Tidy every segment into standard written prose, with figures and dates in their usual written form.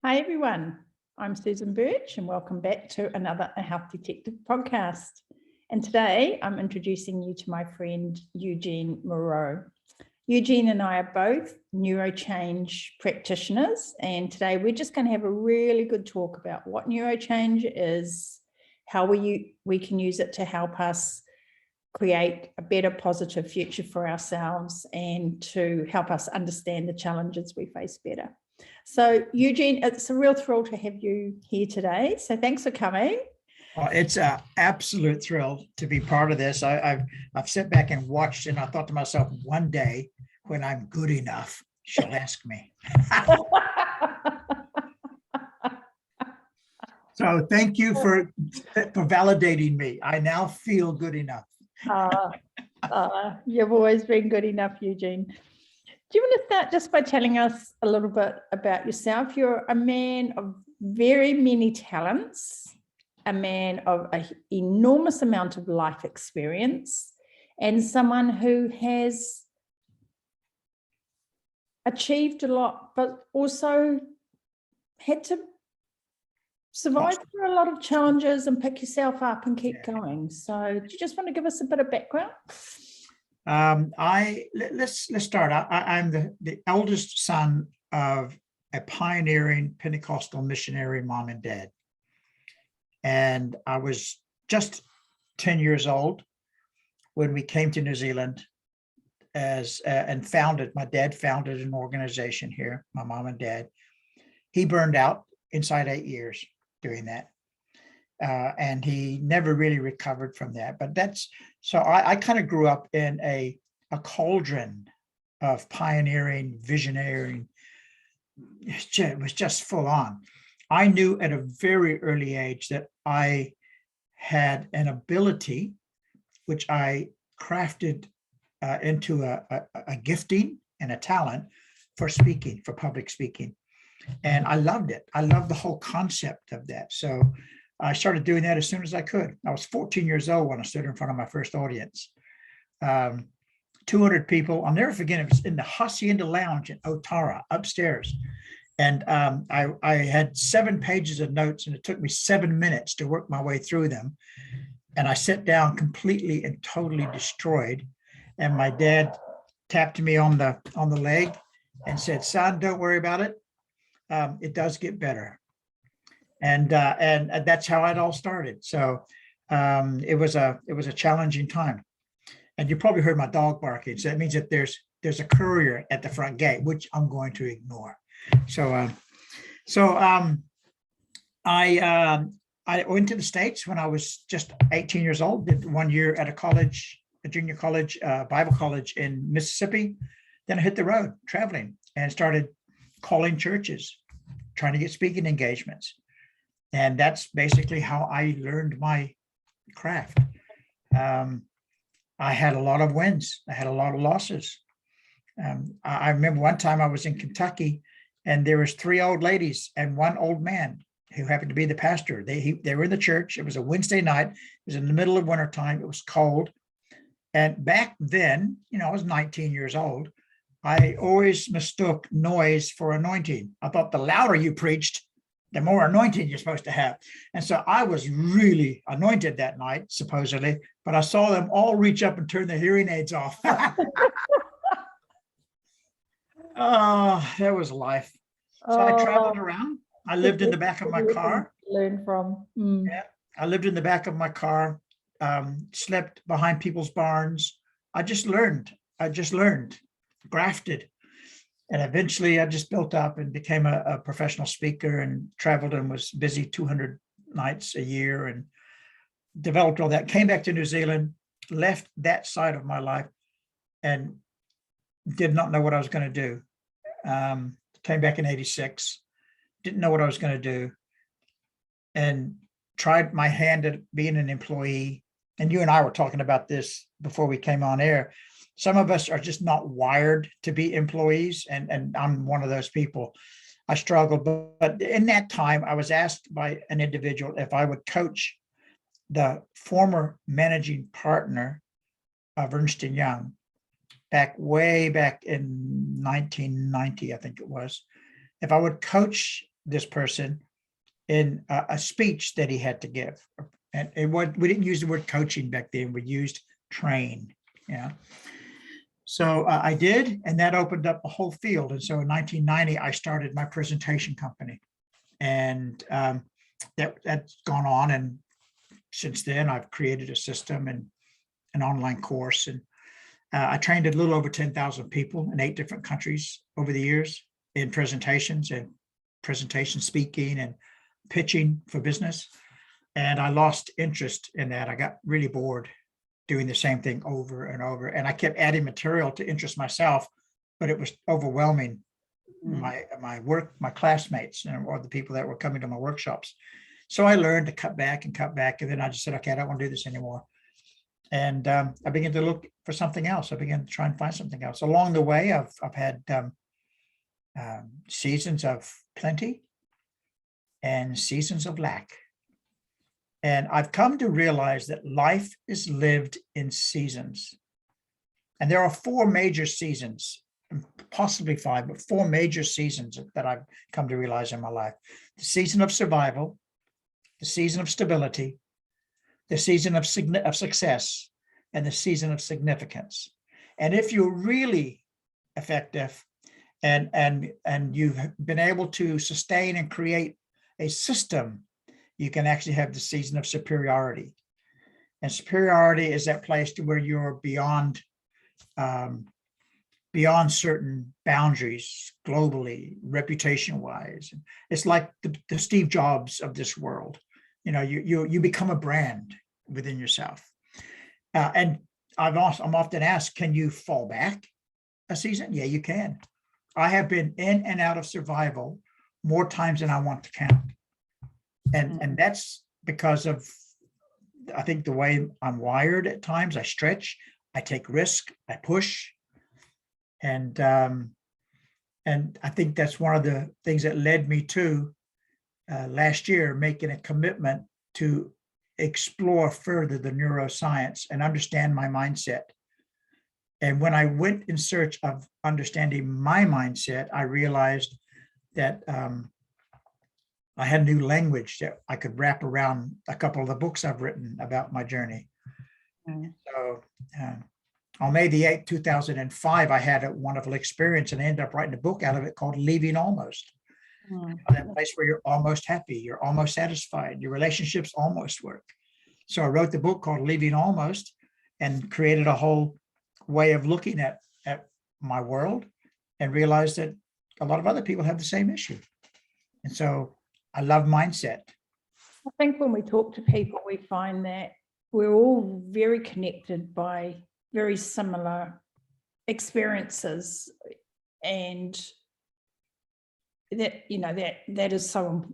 Hi everyone, I'm Susan Birch and welcome back to another A Health Detective podcast. And today I'm introducing you to my friend Eugene Moreau. Eugene and I are both neurochange practitioners, and today we're just going to have a really good talk about what neurochange is, how we can use it to help us create a better, positive future for ourselves and to help us understand the challenges we face better. So Eugene, it's a real thrill to have you here today. So thanks for coming. Well, it's an absolute thrill to be part of this. I've sat back and watched, and I thought to myself, one day when I'm good enough, she'll ask me. So thank you for validating me. I now feel good enough. You've always been good enough, Eugene. Do you want to start just by telling us a little bit about yourself? You're a man of very many talents, a man of an enormous amount of life experience, and someone who has achieved a lot, but also had to survive through a lot of challenges and pick yourself up and keep going. So do you just want to give us a bit of background? Let's start. I'm the eldest son of a pioneering Pentecostal missionary mom and dad. And I was just 10 years old when we came to New Zealand and my dad founded an organization here, my mom and dad. He burned out inside 8 years doing that. And he never really recovered from that. But so I kind of grew up in a cauldron of pioneering, visioneering. It was just full on. I knew at a very early age that I had an ability, which I crafted into a gifting and a talent for speaking, for public speaking. And I loved it. I loved the whole concept of that. So I started doing that as soon as I could. I was 14 years old when I stood in front of my first audience. 200 people. I'll never forget, it was in the Hacienda Lounge in Otara upstairs. And I had 7 pages of notes, and it took me 7 minutes to work my way through them. And I sat down completely and totally destroyed. And my dad tapped me on the leg and said, "Son, don't worry about it. It does get better." And that's how it all started. So it was a challenging time. And you probably heard my dog barking. So that means that there's a courier at the front gate, which I'm going to ignore. So I went to the States when I was just 18 years old. Did 1 year at a junior college, Bible college in Mississippi. Then I hit the road traveling and started calling churches, trying to get speaking engagements. And that's basically how I learned my craft. I had a lot of wins. I had a lot of losses. I remember one time I was in Kentucky, and there was 3 old ladies and 1 old man who happened to be the pastor. They were in the church. It was a Wednesday night. It was in the middle of wintertime. It was cold. And back then, I was 19 years old. I always mistook noise for anointing. I thought the louder you preached, the more anointing you're supposed to have. And so I was really anointed that night, supposedly, but I saw them all reach up and turn their hearing aids off. Oh, that was life. So I traveled around. I lived in the back of my car. Learn from. Yeah, I lived in the back of my car, slept behind people's barns. I just learned, grafted. And eventually I just built up and became a professional speaker and traveled and was busy 200 nights a year and developed all that. Came back to New Zealand, left that side of my life and did not know what I was going to do. Came back in 86, didn't know what I was going to do, and tried my hand at being an employee. And you and I were talking about this before we came on air. Some of us are just not wired to be employees, and I'm one of those people. I struggled, but in that time, I was asked by an individual if I would coach the former managing partner of Ernst Young, way back in 1990, I think it was, if I would coach this person in a speech that he had to give. And we didn't use the word coaching back then, we used train. Yeah. So I did, and that opened up a whole field. And so in 1990, I started my presentation company. And that's gone on. And since then, I've created a system and an online course. And I trained a little over 10,000 people in 8 different countries over the years in presentations and presentation speaking and pitching for business. And I lost interest in that. I got really bored doing the same thing over and over. And I kept adding material to interest myself, but it was overwhelming my work, my classmates, or the people that were coming to my workshops. So I learned to cut back. And then I just said, okay, I don't want to do this anymore. And I began to look for something else. I began to try and find something else. Along the way, I've had seasons of plenty and seasons of lack. And I've come to realize that life is lived in seasons. And there are 4 major seasons, possibly 5, but 4 major seasons that I've come to realize in my life. The season of survival, the season of stability, the season of success, and the season of significance. And if you're really effective and you've been able to sustain and create a system, you can actually have the season of superiority. And superiority is that place to where you're beyond certain boundaries globally, reputation-wise. It's like the Steve Jobs of this world. You know, you become a brand within yourself. And I'm often asked, can you fall back a season? Yeah, you can. I have been in and out of survival more times than I want to count. And that's because of, I think, the way I'm wired at times. I stretch, I take risk, I push. And I think that's one of the things that led me to last year making a commitment to explore further the neuroscience and understand my mindset. And when I went in search of understanding my mindset, I realized that I had a new language that I could wrap around a couple of the books I've written about my journey. So on May the 8th, 2005, I had a wonderful experience and I ended up writing a book out of it called Leaving Almost. That place where you're almost happy, you're almost satisfied, your relationships almost work. So I wrote the book called Leaving Almost and created a whole way of looking at my world and realized that a lot of other people have the same issue. And so I love mindset. I think when we talk to people, we find that we're all very connected by very similar experiences, and that, you know, that is so,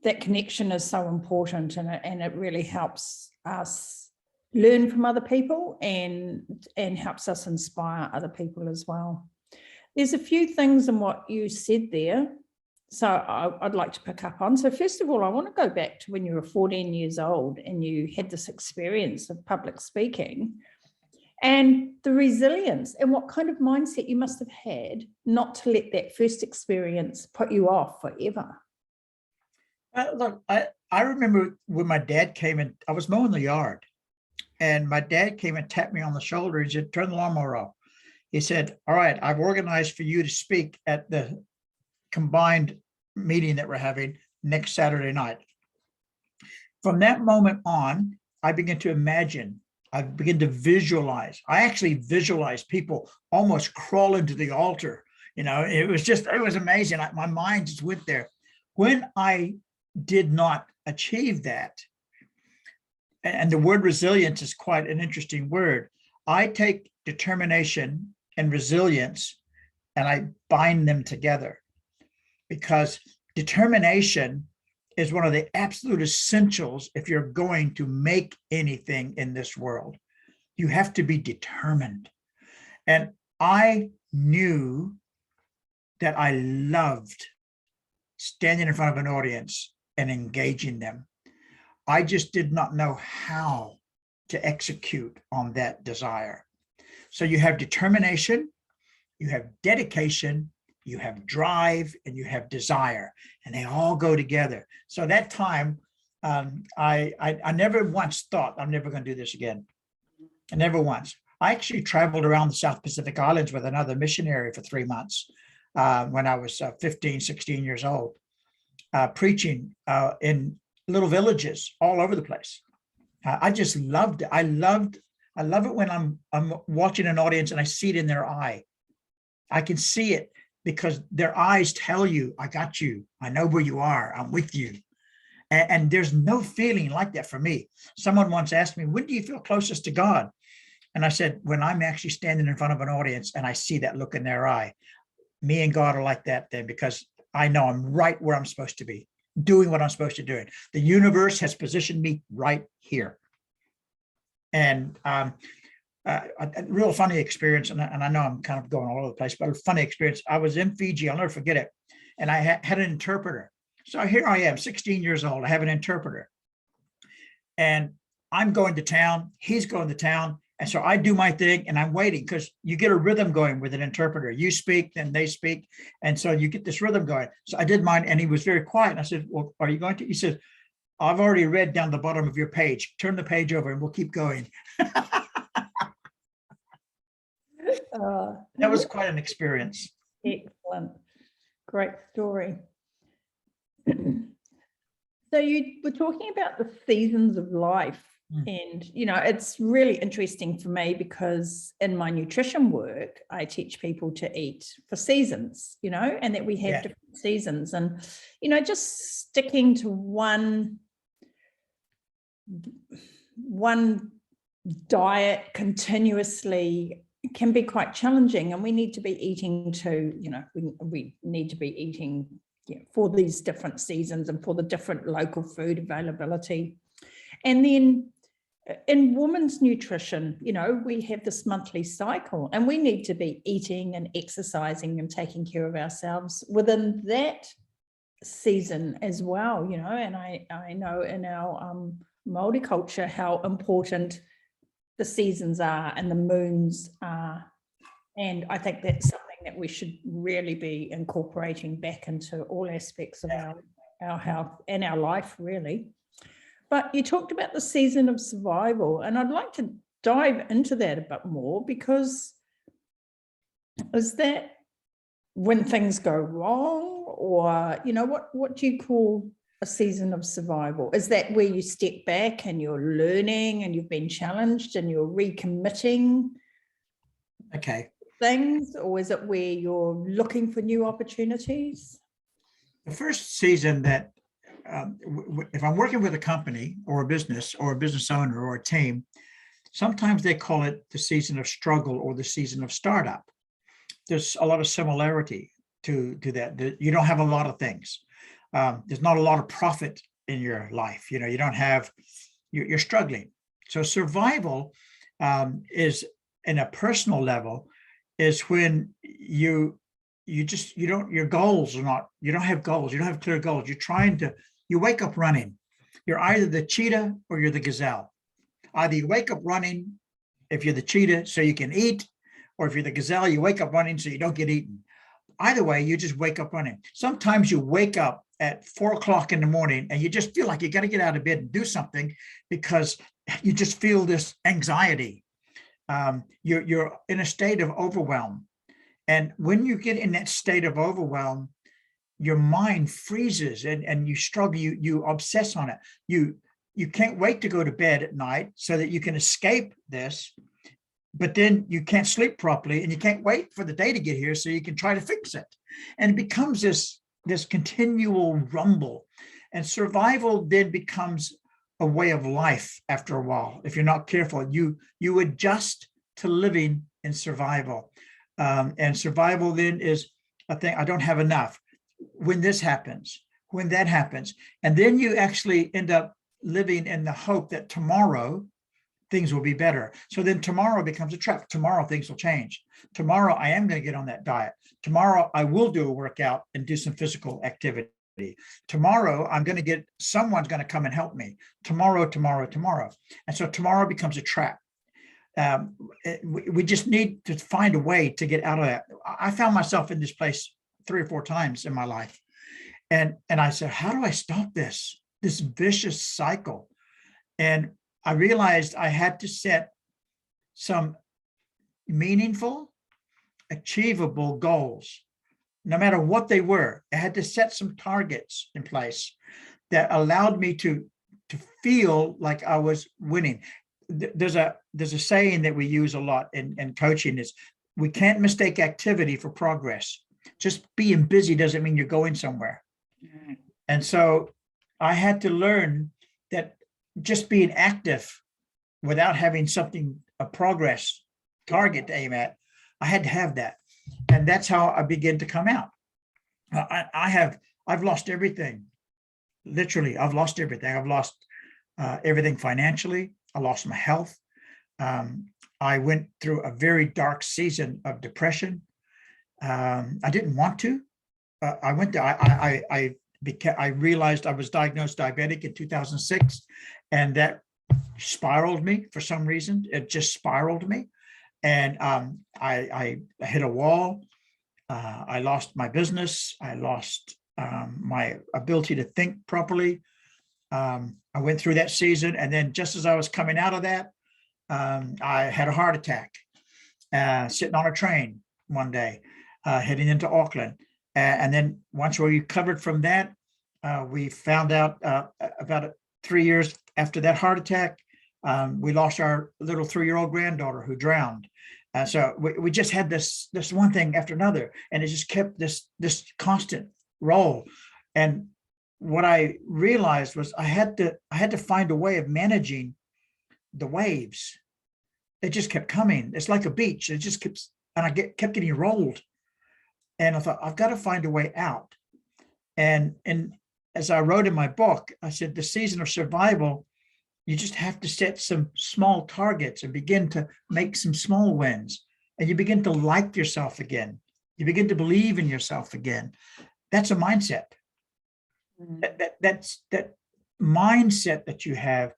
that connection is so important, and it really helps us learn from other people and helps us inspire other people as well. There's a few things in what you said there, so I'd like to pick up on. So first of all, I want to go back to when you were 14 years old and you had this experience of public speaking and the resilience and what kind of mindset you must have had not to let that first experience put you off forever. Look, I remember when my dad came in, I was mowing the yard, and my dad came and tapped me on the shoulder and said, turn the lawnmower off. He said, all right, I've organized for you to speak at the combined meeting that we're having next Saturday night. From that moment on, I began to imagine, I began to visualize. I actually visualized people almost crawling to the altar. You know, it was amazing. My mind just went there. When I did not achieve that, and the word resilience is quite an interesting word. I take determination and resilience and I bind them together, because determination is one of the absolute essentials if you're going to make anything in this world. You have to be determined. And I knew that I loved standing in front of an audience and engaging them. I just did not know how to execute on that desire. So you have determination, you have dedication, you have drive, and you have desire, and they all go together. So that time, I never once thought I'm never going to do this again. I never once. I actually traveled around the South Pacific Islands with another missionary for 3 months when I was 15, 16 years old, preaching in little villages all over the place. I just loved it. I love it when I'm watching an audience and I see it in their eye. I can see it because their eyes tell you, I got you. I know where you are. I'm with you. And there's no feeling like that for me. Someone once asked me, when do you feel closest to God? And I said, when I'm actually standing in front of an audience and I see that look in their eye. Me and God are like that then, because I know I'm right where I'm supposed to be, doing what I'm supposed to do. The universe has positioned me right here. And a real funny experience, and I know I'm kind of going all over the place, but a funny experience. I was in Fiji, I'll never forget it. And I had an interpreter. So here I am, 16 years old, I have an interpreter. And I'm going to town, he's going to town. And so I do my thing and I'm waiting, because you get a rhythm going with an interpreter. You speak, then they speak. And so you get this rhythm going. So I did mine and he was very quiet. And I said, well, are you going to? He said, I've already read down the bottom of your page. Turn the page over and we'll keep going. That was quite an experience. Excellent. Great story. So you were talking about the seasons of life. And, it's really interesting for me because in my nutrition work, I teach people to eat for seasons, and that we have different seasons. And, just sticking to one diet continuously can be quite challenging. And we need to be eating we need to be eating for these different seasons and for the different local food availability. And then in women's nutrition, we have this monthly cycle and we need to be eating and exercising and taking care of ourselves within that season as well, and I know in our Māori culture how important the seasons are and the moons are. And I think that's something that we should really be incorporating back into all aspects of our health and our life, really. But you talked about the season of survival, and I'd like to dive into that a bit more, because is that when things go wrong, or, what do you call a season of survival? Is that where you step back and you're learning and you've been challenged and you're recommitting things, or is it where you're looking for new opportunities? The first season that if I'm working with a company or a business owner or a team, sometimes they call it the season of struggle or the season of startup. There's a lot of similarity to that. You don't have a lot of things. There's not a lot of profit in your life. You don't have, you're struggling. So survival is, in a personal level, is when your goals are not, you don't have goals, you don't have clear goals. You wake up running. You're either the cheetah or you're the gazelle. Either you wake up running if you're the cheetah so you can eat, or if you're the gazelle, you wake up running so you don't get eaten. Either way, you just wake up running. Sometimes you wake up at 4 o'clock in the morning and you just feel like you got to get out of bed and do something because you just feel this anxiety. You're in a state of overwhelm. And when you get in that state of overwhelm, your mind freezes and you struggle, you obsess on it. You can't wait to go to bed at night so that you can escape this, but then you can't sleep properly and you can't wait for the day to get here so you can try to fix it. And it becomes this continual rumble, and survival then becomes a way of life after a while. If you're not careful, you adjust to living in survival. And survival then is a thing, I don't have enough. When this happens, when that happens, and then you actually end up living in the hope that tomorrow things will be better. So then tomorrow becomes a trap. Tomorrow things will change. Tomorrow I am going to get on that diet. Tomorrow I will do a workout and do some physical activity. Tomorrow I'm going to get, someone's going to come and help me. Tomorrow. And so tomorrow becomes a trap. We just need to find a way to get out of that. I found myself in this place 3 or 4 times in my life. And I said, how do I stop this vicious cycle? And I realized I had to set some meaningful, achievable goals, no matter what they were. I had to set some targets in place that allowed me to feel like I was winning. There's a saying that we use a lot in coaching is, we can't mistake activity for progress. Just being busy doesn't mean you're going somewhere. And so I had to learn that just being active without having a progress target to aim at, I had to have that. And that's how I began to come out. I've lost everything. Literally, I've lost everything. I've lost everything financially. I lost my health. I went through a very dark season of depression. I didn't want to. I realized I was diagnosed diabetic in 2006, and that spiraled me for some reason. It just spiraled me. And I hit a wall. I lost my business. I lost my ability to think properly. I went through that season. And then just as I was coming out of that, I had a heart attack, sitting on a train one day, heading into Auckland. And then once we recovered from that, we found out about 3 years after that heart attack, we lost our little 3-year-old granddaughter who drowned. So we just had this one thing after another, and it just kept this constant roll. And what I realized was I had to find a way of managing the waves. It just kept coming. It's like a beach. It just keeps, and I kept getting rolled. And I thought, I've got to find a way out. And as I wrote in my book, I said, the season of survival, you just have to set some small targets and begin to make some small wins. And you begin to like yourself again. You begin to believe in yourself again. That's a mindset. That's that mindset that you have.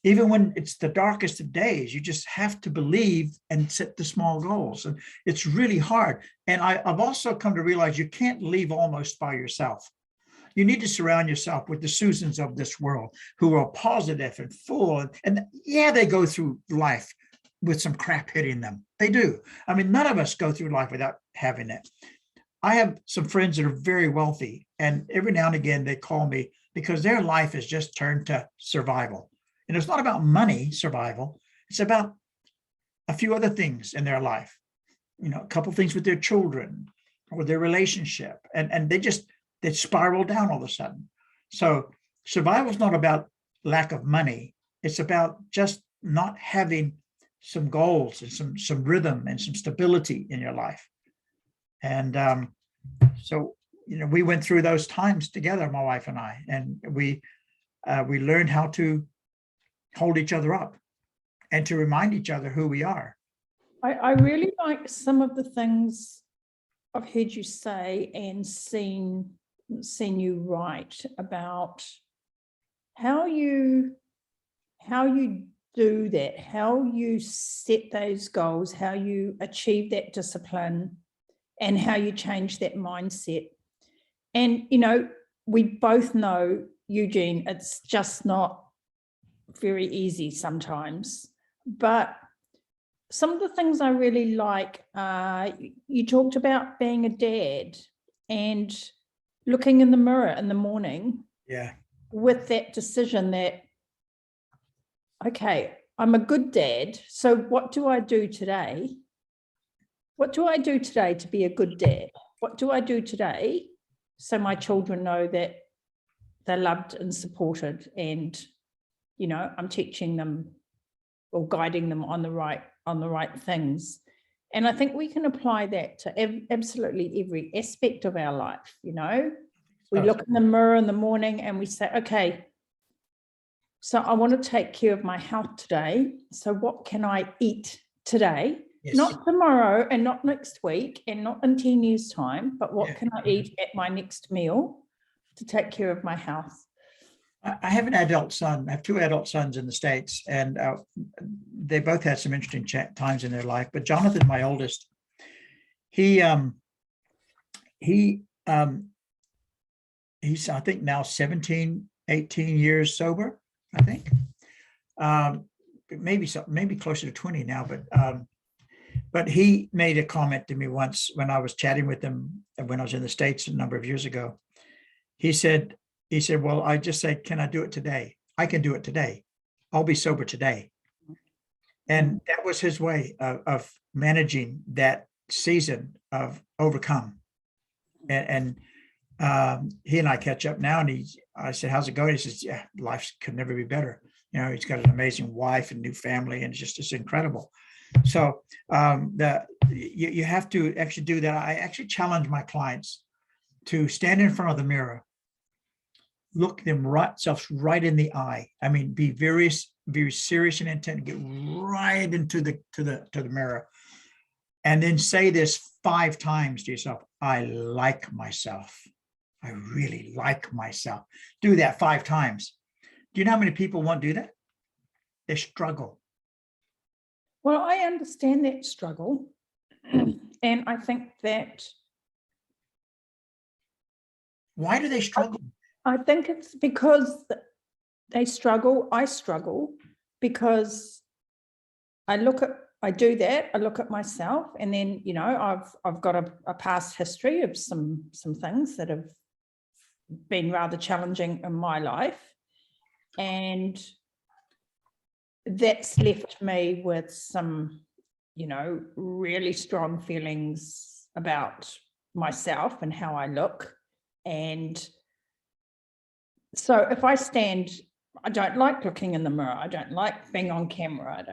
Even when it's the darkest of days, you just have to believe and set the small goals. And it's really hard. And I've also come to realize you can't leave almost by yourself. You need to surround yourself with the Susans of this world who are positive and full. And yeah, they go through life with some crap hitting them. They do. I mean, none of us go through life without having it. I have some friends that are very wealthy, and every now and again they call me because their life has just turned to survival. And it's not about money survival. It's about a few other things in their life, a couple of things with their children or their relationship. And they spiral down all of a sudden. So survival is not about lack of money. It's about just not having some goals and some rhythm and some stability in your life. And so, we went through those times together, my wife and I, and we learned how to hold each other up and to remind each other who we are. I really like some of the things I've heard you say and seen you write about how you do that, how you set those goals, how you achieve that discipline, and how you change that mindset. And, we both know, Eugene, it's just not very easy sometimes. But some of the things I really like, you talked about being a dad and looking in the mirror in the morning. Yeah. With that decision that, okay, I'm a good dad. So what do I do today? What do I do today to be a good dad? What do I do today so my children know that they're loved and supported, and I'm teaching them or guiding them on the right things. And I think we can apply that to absolutely every aspect of our life. We look in the mirror in the morning and we say, okay, so I want to take care of my health today. So what can I eat today? Yes. Not tomorrow and not next week and not in 10 years' time, but what can I eat at my next meal to take care of my health? I have an adult son. I have 2 adult sons in the States, and they both had some interesting times in their life. But Jonathan, my oldest, he he's, I think now 17, 18 years sober, I think. Maybe closer to 20 now, but he made a comment to me once when I was chatting with him when I was in the States a number of years ago. He said, well, I just said, can I do it today? I can do it today. I'll be sober today. And that was his way of managing that season of overcome. And he and I catch up now, and I said, how's it going? He says, yeah, life could never be better. You know, he's got an amazing wife and new family, and it's incredible. So you have to actually do that. I actually challenge my clients to stand in front of the mirror, look themselves right in the eye. I mean, be very, very serious and intent, get right into the mirror, and then say this 5 times to yourself. I like myself. I really like myself. Do that 5 times. Do you know how many people won't do that? They struggle. Well, I understand that struggle. And I think that. Why do they struggle? I think it's because they struggle. I struggle because I do that. I look at myself, and then, you know, I've got a past history of some things that have been rather challenging in my life. And that's left me with some, you know, really strong feelings about myself and how I look. And so if I stand, I don't like looking in the mirror. I don't like being on camera.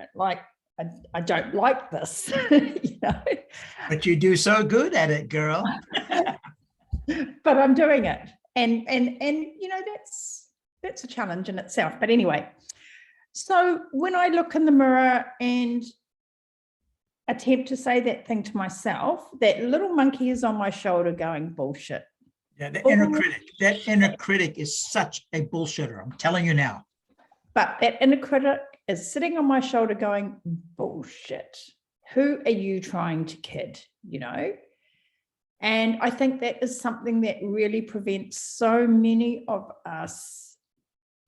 I don't like this, you know. But you do so good at it, girl. But I'm doing it. And you know, that's a challenge in itself. But anyway, so when I look in the mirror and attempt to say that thing to myself, that little monkey is on my shoulder going, bullshit. Yeah, that inner critic is such a bullshitter. I'm telling you now. But that inner critic is sitting on my shoulder going, bullshit. Who are you trying to kid, you know? And I think that is something that really prevents so many of us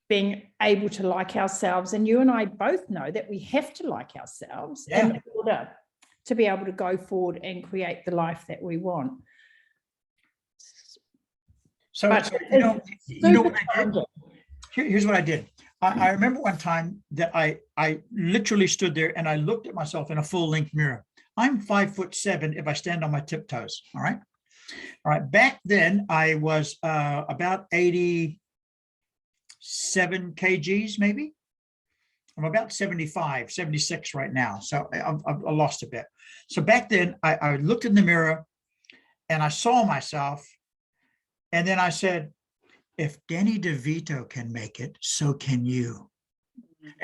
being able to like ourselves. And you and I both know that we have to like ourselves in order to be able to go forward and create the life that we want. So you know what I did? Here's what I did. I remember one time that I literally stood there and I looked at myself in a full-length mirror. I'm 5'7" if I stand on my tiptoes. All right. Back then I was about 87 kgs, maybe. I'm about 75, 76 right now. So I've lost a bit. So back then I looked in the mirror and I saw myself. And then I said, if Danny DeVito can make it, so can you.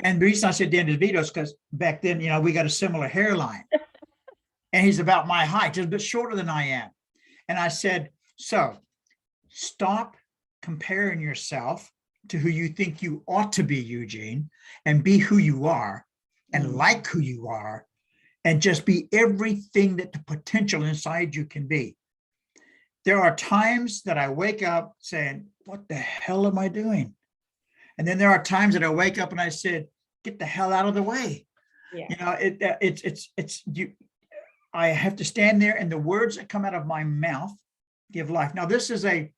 And the reason I said Danny DeVito is because back then, you know, we got a similar hairline. And he's about my height, just a bit shorter than I am. And I said, so stop comparing yourself to who you think you ought to be, Eugene, and be who you are and like who you are, and just be everything that the potential inside you can be. There are times that I wake up saying, what the hell am I doing? And then there are times that I wake up and I said, get the hell out of the way. Yeah. You know, I have to stand there, and the words that come out of my mouth give life. Now, this is an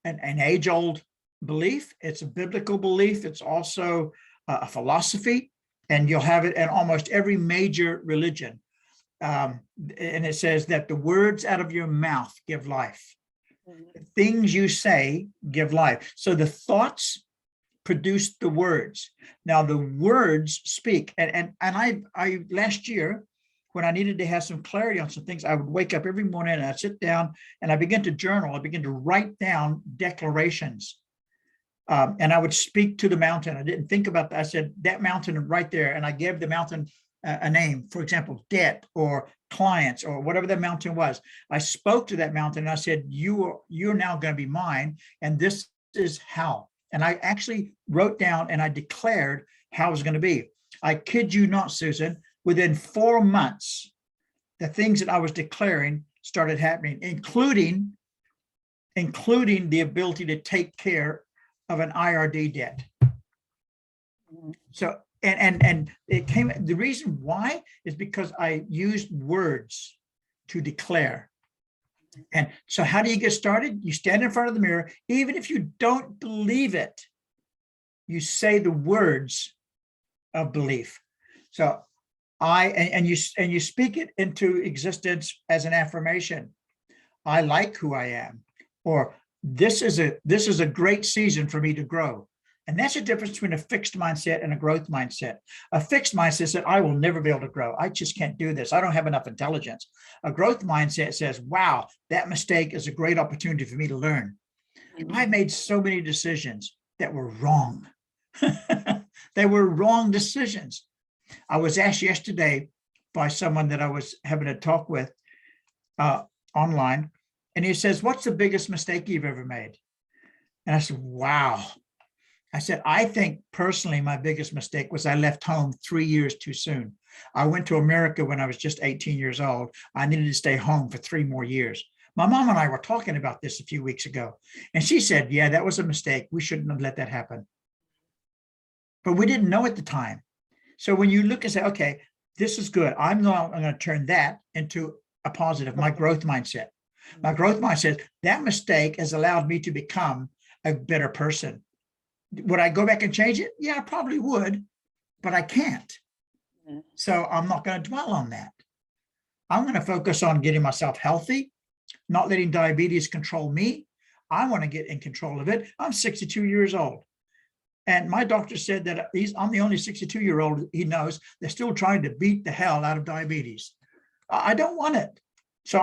age-old belief. It's a biblical belief. It's also a philosophy, and you'll have it in almost every major religion. And it says that the words out of your mouth give life. The things you say give life. So the thoughts produce the words. Now the words speak. And I last year, when I needed to have some clarity on some things, I would wake up every morning and I'd sit down and I began to journal. I began to write down declarations. And I would speak to the mountain. I didn't think about that. I said, that mountain right there. And I gave the mountain a name, for example, debt or clients or whatever the mountain was. I spoke to that mountain and I said, you're now going to be mine. And this is how. And I actually wrote down and I declared how it was going to be. I kid you not, Susan, within 4 months, the things that I was declaring started happening, including including the ability to take care of an IRD debt. So, and it came, the reason why is because I used words to declare. And so how do you get started? You stand in front of the mirror, even if you don't believe it, you say the words of belief. So and you speak it into existence as an affirmation. I like who I am, or this is a great season for me to grow. And that's the difference between a fixed mindset and a growth mindset. A fixed mindset says, I will never be able to grow. I just can't do this. I don't have enough intelligence. A growth mindset says, wow, that mistake is a great opportunity for me to learn. I made so many decisions that were wrong. They were wrong decisions. I was asked yesterday by someone that I was having a talk with online, and he says, what's the biggest mistake you've ever made? And I said, wow. I said, I think personally, my biggest mistake was I left home 3 years too soon. I went to America when I was just 18 years old. I needed to stay home for 3 more years. My mom and I were talking about this a few weeks ago, and she said, yeah, that was a mistake. We shouldn't have let that happen. But we didn't know at the time. So when you look and say, okay, this is good. I'm going to turn that into a positive, my growth mindset. My growth mindset, that mistake has allowed me to become a better person. Would I go back and change it? Yeah, I probably would, but I can't. So I'm not going to dwell on that. I'm going to focus on getting myself healthy, not letting diabetes control me. I want to get in control of it. I'm 62 years old. And my doctor said that I'm the only 62-year-old he knows that's still trying to beat the hell out of diabetes. I don't want it. So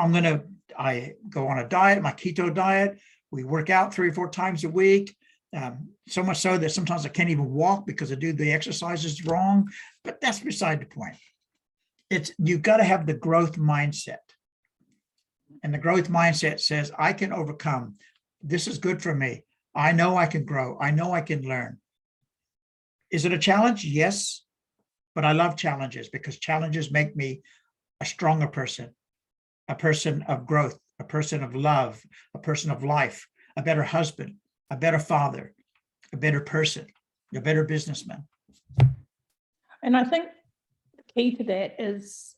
I go on a diet, my keto diet. We work out 3 or 4 times a week. So much so that sometimes I can't even walk because I do the exercises wrong, but that's beside the point. You've got to have the growth mindset. And the growth mindset says, I can overcome. This is good for me. I know I can grow. I know I can learn. Is it a challenge? Yes, but I love challenges because challenges make me a stronger person, a person of growth, a person of love, a person of life, a better husband, a better father, a better person, a better businessman. And I think the key to that is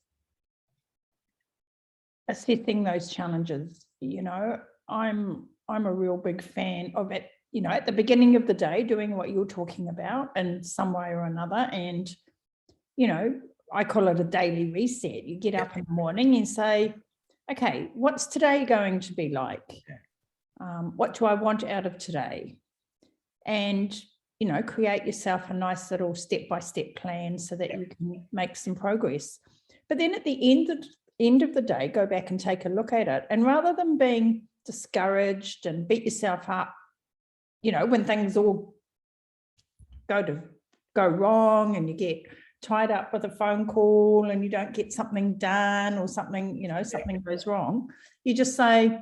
assessing those challenges. You know, I'm a real big fan of it, you know, at the beginning of the day, doing what you're talking about in some way or another. And, you know, I call it a daily reset. You get up in the morning and say, okay, what's today going to be like? What do I want out of today? And, you know, create yourself a nice little step-by-step plan so that you can make some progress. But then at the end of the day, go back and take a look at it. And rather than being discouraged and beat yourself up, you know, when things all go wrong and you get tied up with a phone call and you don't get something done or something, you know, something goes wrong, you just say,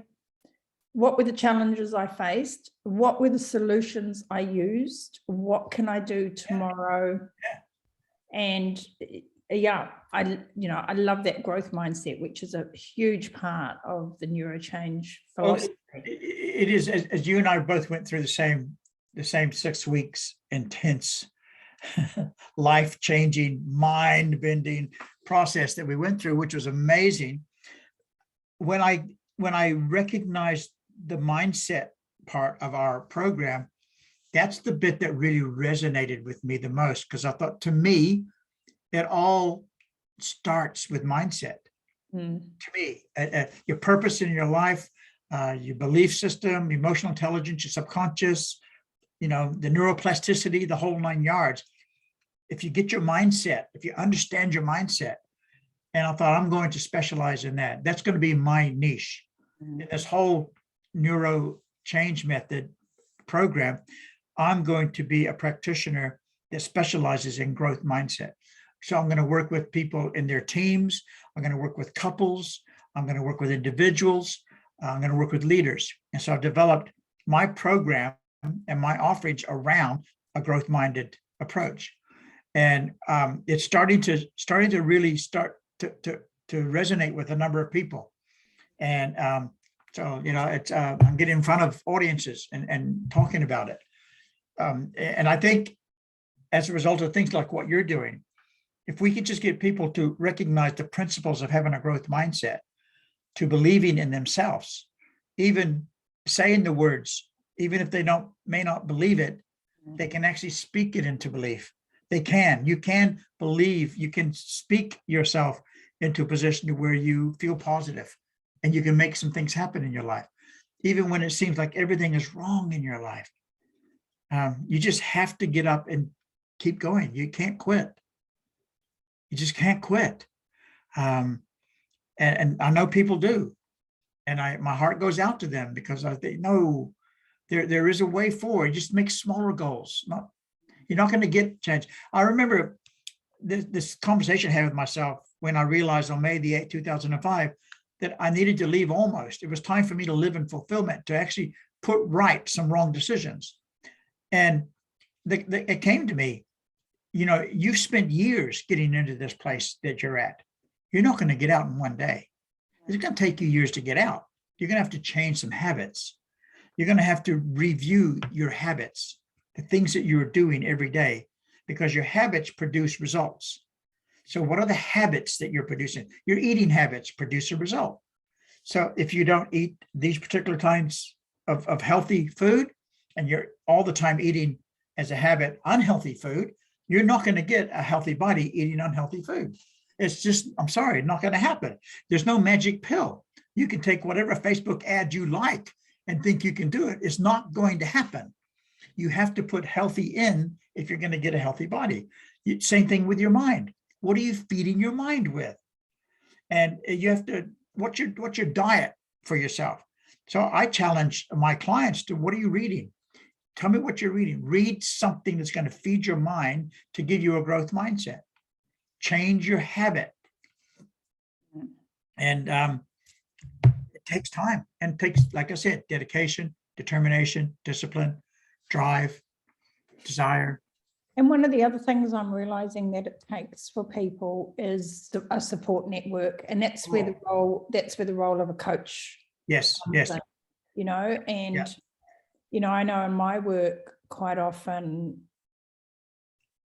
what were the challenges I faced? What were the solutions I used? What can I do tomorrow? And yeah, I love that growth mindset, which is a huge part of the neuro change philosophy. It is, as you and I both went through the same 6 weeks intense, life-changing, mind-bending process that we went through, which was amazing. When I recognized the mindset part of our program, that's the bit that really resonated with me the most, because I thought, to me, it all starts with mindset. To me, your purpose in your life, your belief system, emotional intelligence, your subconscious, you know, the neuroplasticity, the whole 9 yards. If you get your mindset, if you understand your mindset, and I thought, I'm going to specialize in that. That's going to be my niche. In this whole neuro change method program, I'm going to be a practitioner that specializes in growth mindset. So I'm going to work with people in their teams. I'm going to work with couples. I'm going to work with individuals. I'm going to work with leaders. And so I've developed my program and my offerings around a growth-minded approach. And it's starting to really start to resonate with a number of people. And So, it's I'm getting in front of audiences and talking about it. And I think as a result of things like what you're doing, if we could just get people to recognize the principles of having a growth mindset, to believing in themselves, even saying the words, even if they may not believe it, they can actually speak it into belief. You can believe, you can speak yourself into a position where you feel positive and you can make some things happen in your life, even when it seems like everything is wrong in your life. You just have to get up and keep going. You can't quit. You just can't quit. And I know people do. And my heart goes out to them because I think, no, there is a way forward. Just make smaller goals. You're not going to get change. I remember this conversation I had with myself when I realized on May the 8th, 2005, that I needed to leave almost. It was time for me to live in fulfillment, to actually put right some wrong decisions. And it came to me, you've spent years getting into this place that you're at. You're not going to get out in one day. It's going to take you years to get out. You're going to have to change some habits. You're going to have to review your habits, the things that you're doing every day, because your habits produce results. So what are the habits that you're producing? Your eating habits produce a result. So if you don't eat these particular kinds of healthy food, and you're all the time eating as a habit unhealthy food, you're not going to get a healthy body eating unhealthy food. It's just, I'm sorry, not going to happen. There's no magic pill. You can take whatever Facebook ad you like and think you can do it. It's not going to happen. You have to put healthy in if you're going to get a healthy body. Same thing with your mind. What are you feeding your mind with? And you have to, what's your diet for yourself? So I challenge my clients to, what are you reading? Tell me what you're reading. Read something that's going to feed your mind to give you a growth mindset. Change your habit. And it takes time and takes, like I said, dedication, determination, discipline, drive, desire. And one of the other things I'm realizing that it takes for people is a support network, and that's where the role of a coach. Yes, yes. In, I know in my work quite often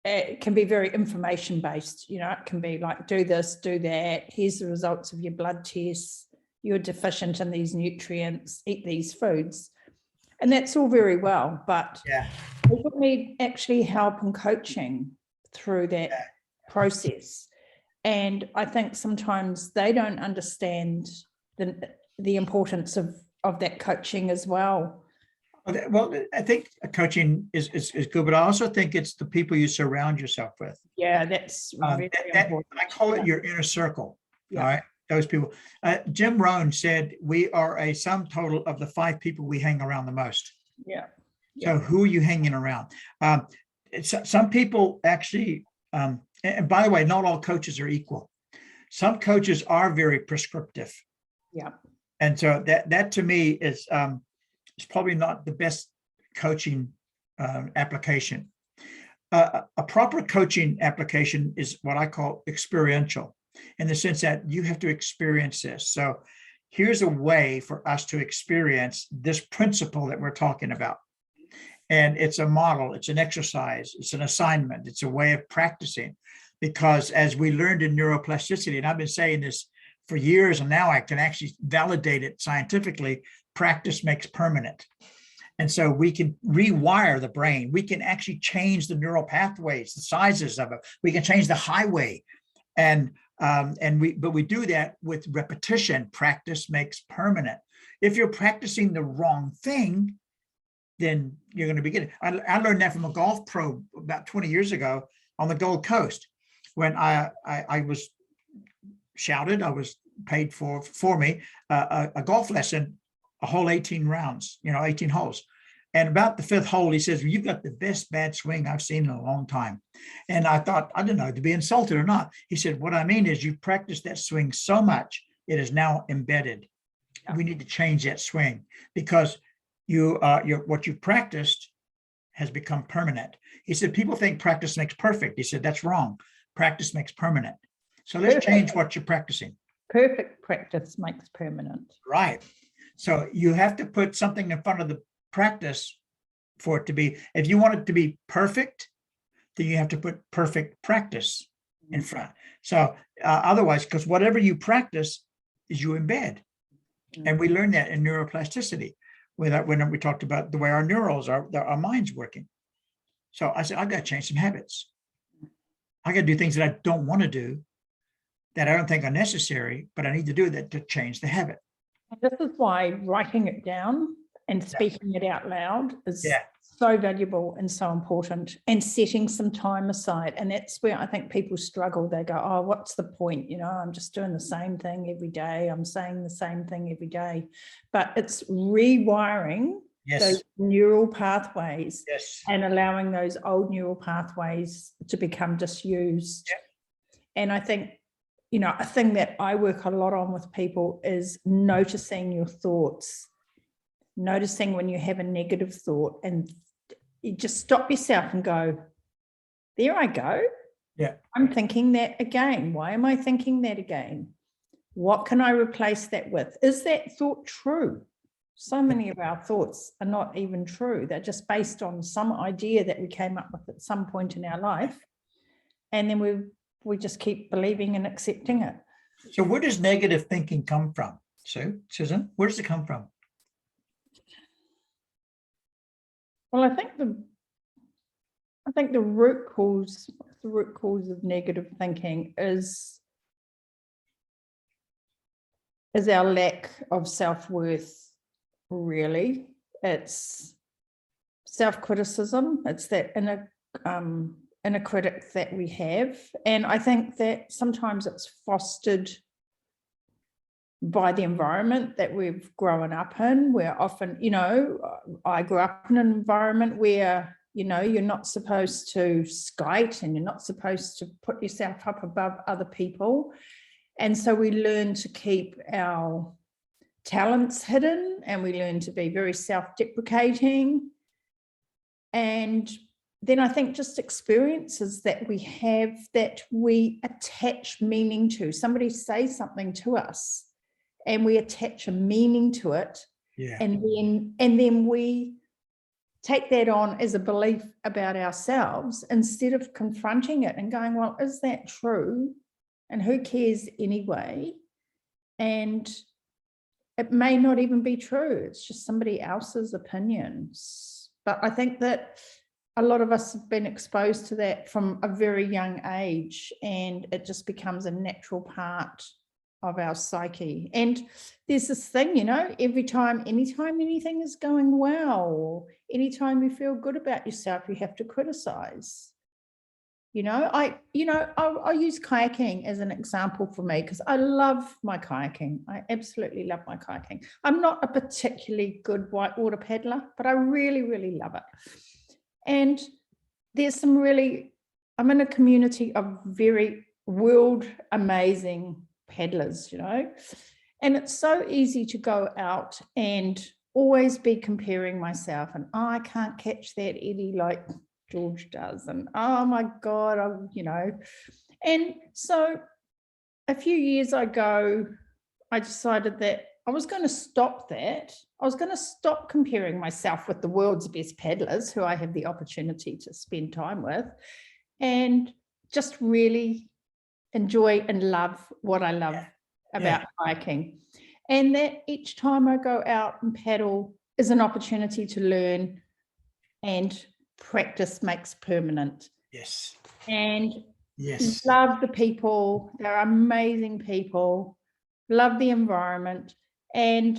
it can be very information based. It can be like, do this, do that. Here's the results of your blood tests. You're deficient in these nutrients. Eat these foods. And that's all very well, but people need actually help and coaching through that process. And I think sometimes they don't understand the importance of that coaching as well. Well, I think coaching is good, but I also think it's the people you surround yourself with. Yeah, that's very important. I call it your inner circle. All right, those people. Jim Rohn said we are a sum total of the 5 people we hang around the most. Yeah. So who are you hanging around? Some people actually, and by the way, not all coaches are equal. Some coaches are very prescriptive. Yeah. And so that to me is probably not the best coaching application. A proper coaching application is what I call experiential, in the sense that you have to experience this. So here's a way for us to experience this principle that we're talking about. And it's a model, it's an exercise, it's an assignment, it's a way of practicing. Because as we learned in neuroplasticity, and I've been saying this for years, and now I can actually validate it scientifically, practice makes permanent. And so we can rewire the brain. We can actually change the neural pathways, the sizes of it. We can change the highway. But we do that with repetition. Practice makes permanent. If you're practicing the wrong thing, then you're going to be getting. I learned that from a golf pro about 20 years ago on the Gold Coast, when I was shouted, I was paid for me a golf lesson, a whole 18 rounds, 18 holes. And about the 5th hole, he says, well, you've got the best bad swing I've seen in a long time. And I thought, I don't know, to be insulted or not. He said, what I mean is you've practiced that swing so much, it is now embedded. We need to change that swing because what you've practiced has become permanent. He said, people think practice makes perfect. He said, that's wrong. Practice makes permanent. So let's change what you're practicing. Perfect practice makes permanent. Right. So you have to put something in front of the practice for it to be, if you want it to be perfect, then you have to put perfect practice in front. So otherwise, because whatever you practice is you embed. And we learned that in neuroplasticity, when we talked about the way our neurals are, our mind's working. So I said, I've got to change some habits. I got to do things that I don't want to do, that I don't think are necessary, but I need to do that to change the habit. This is why writing it down and speaking it out loud is Yeah. so valuable and so important, and setting some time aside. And that's where I think people struggle. They go, oh, what's the point? You know, I'm just doing the same thing every day. I'm saying the same thing every day. But it's rewiring those neural pathways and allowing those old neural pathways to become disused. And I think, you know, a thing that I work a lot on with people is noticing your thoughts, noticing when you have a negative thought, and you just stop yourself and go, there I go. Yeah. I'm thinking that again. Why am I thinking that again? What can I replace that with? Is that thought true? So many of our thoughts are not even true. They're just based on some idea that we came up with at some point in our life. And then we just keep believing and accepting it. So where does negative thinking come from, Susan? Where does it come from? Well, I think the root cause of negative thinking is our lack of self-worth. Really, it's self-criticism. It's that inner critic that we have, and I think that sometimes it's fostered by the environment that we've grown up in. Where often, you know, I grew up in an environment where, you know, you're not supposed to skite and you're not supposed to put yourself up above other people, and so we learn to keep our talents hidden, and we learn to be very self-deprecating. And then I think just experiences that we have that we attach meaning to. Somebody says something to us and we attach a meaning to it. Yeah. And then we take that on as a belief about ourselves instead of confronting it and going, well, is that true? And who cares anyway? And it may not even be true. It's just somebody else's opinions. But I think that a lot of us have been exposed to that from a very young age, and it just becomes a natural part of our psyche. And there's this thing, you know, anytime anything is going well, or anytime you feel good about yourself, you have to criticize. I'll use kayaking as an example for me, because I love my kayaking. I absolutely love my kayaking. I'm not a particularly good whitewater paddler, but I really, really love it. And there's I'm in a community of very world amazing paddlers, you know, and it's so easy to go out and always be comparing myself, and I can't catch that eddy like George does, and oh my God, and so a few years ago, I decided that I was going to stop that. I was going to stop comparing myself with the world's best paddlers who I have the opportunity to spend time with, and just really enjoy and love what I love about hiking. And that each time I go out and paddle is an opportunity to learn, and practice makes permanent. Yes. And love the people. They're amazing people. Love the environment, and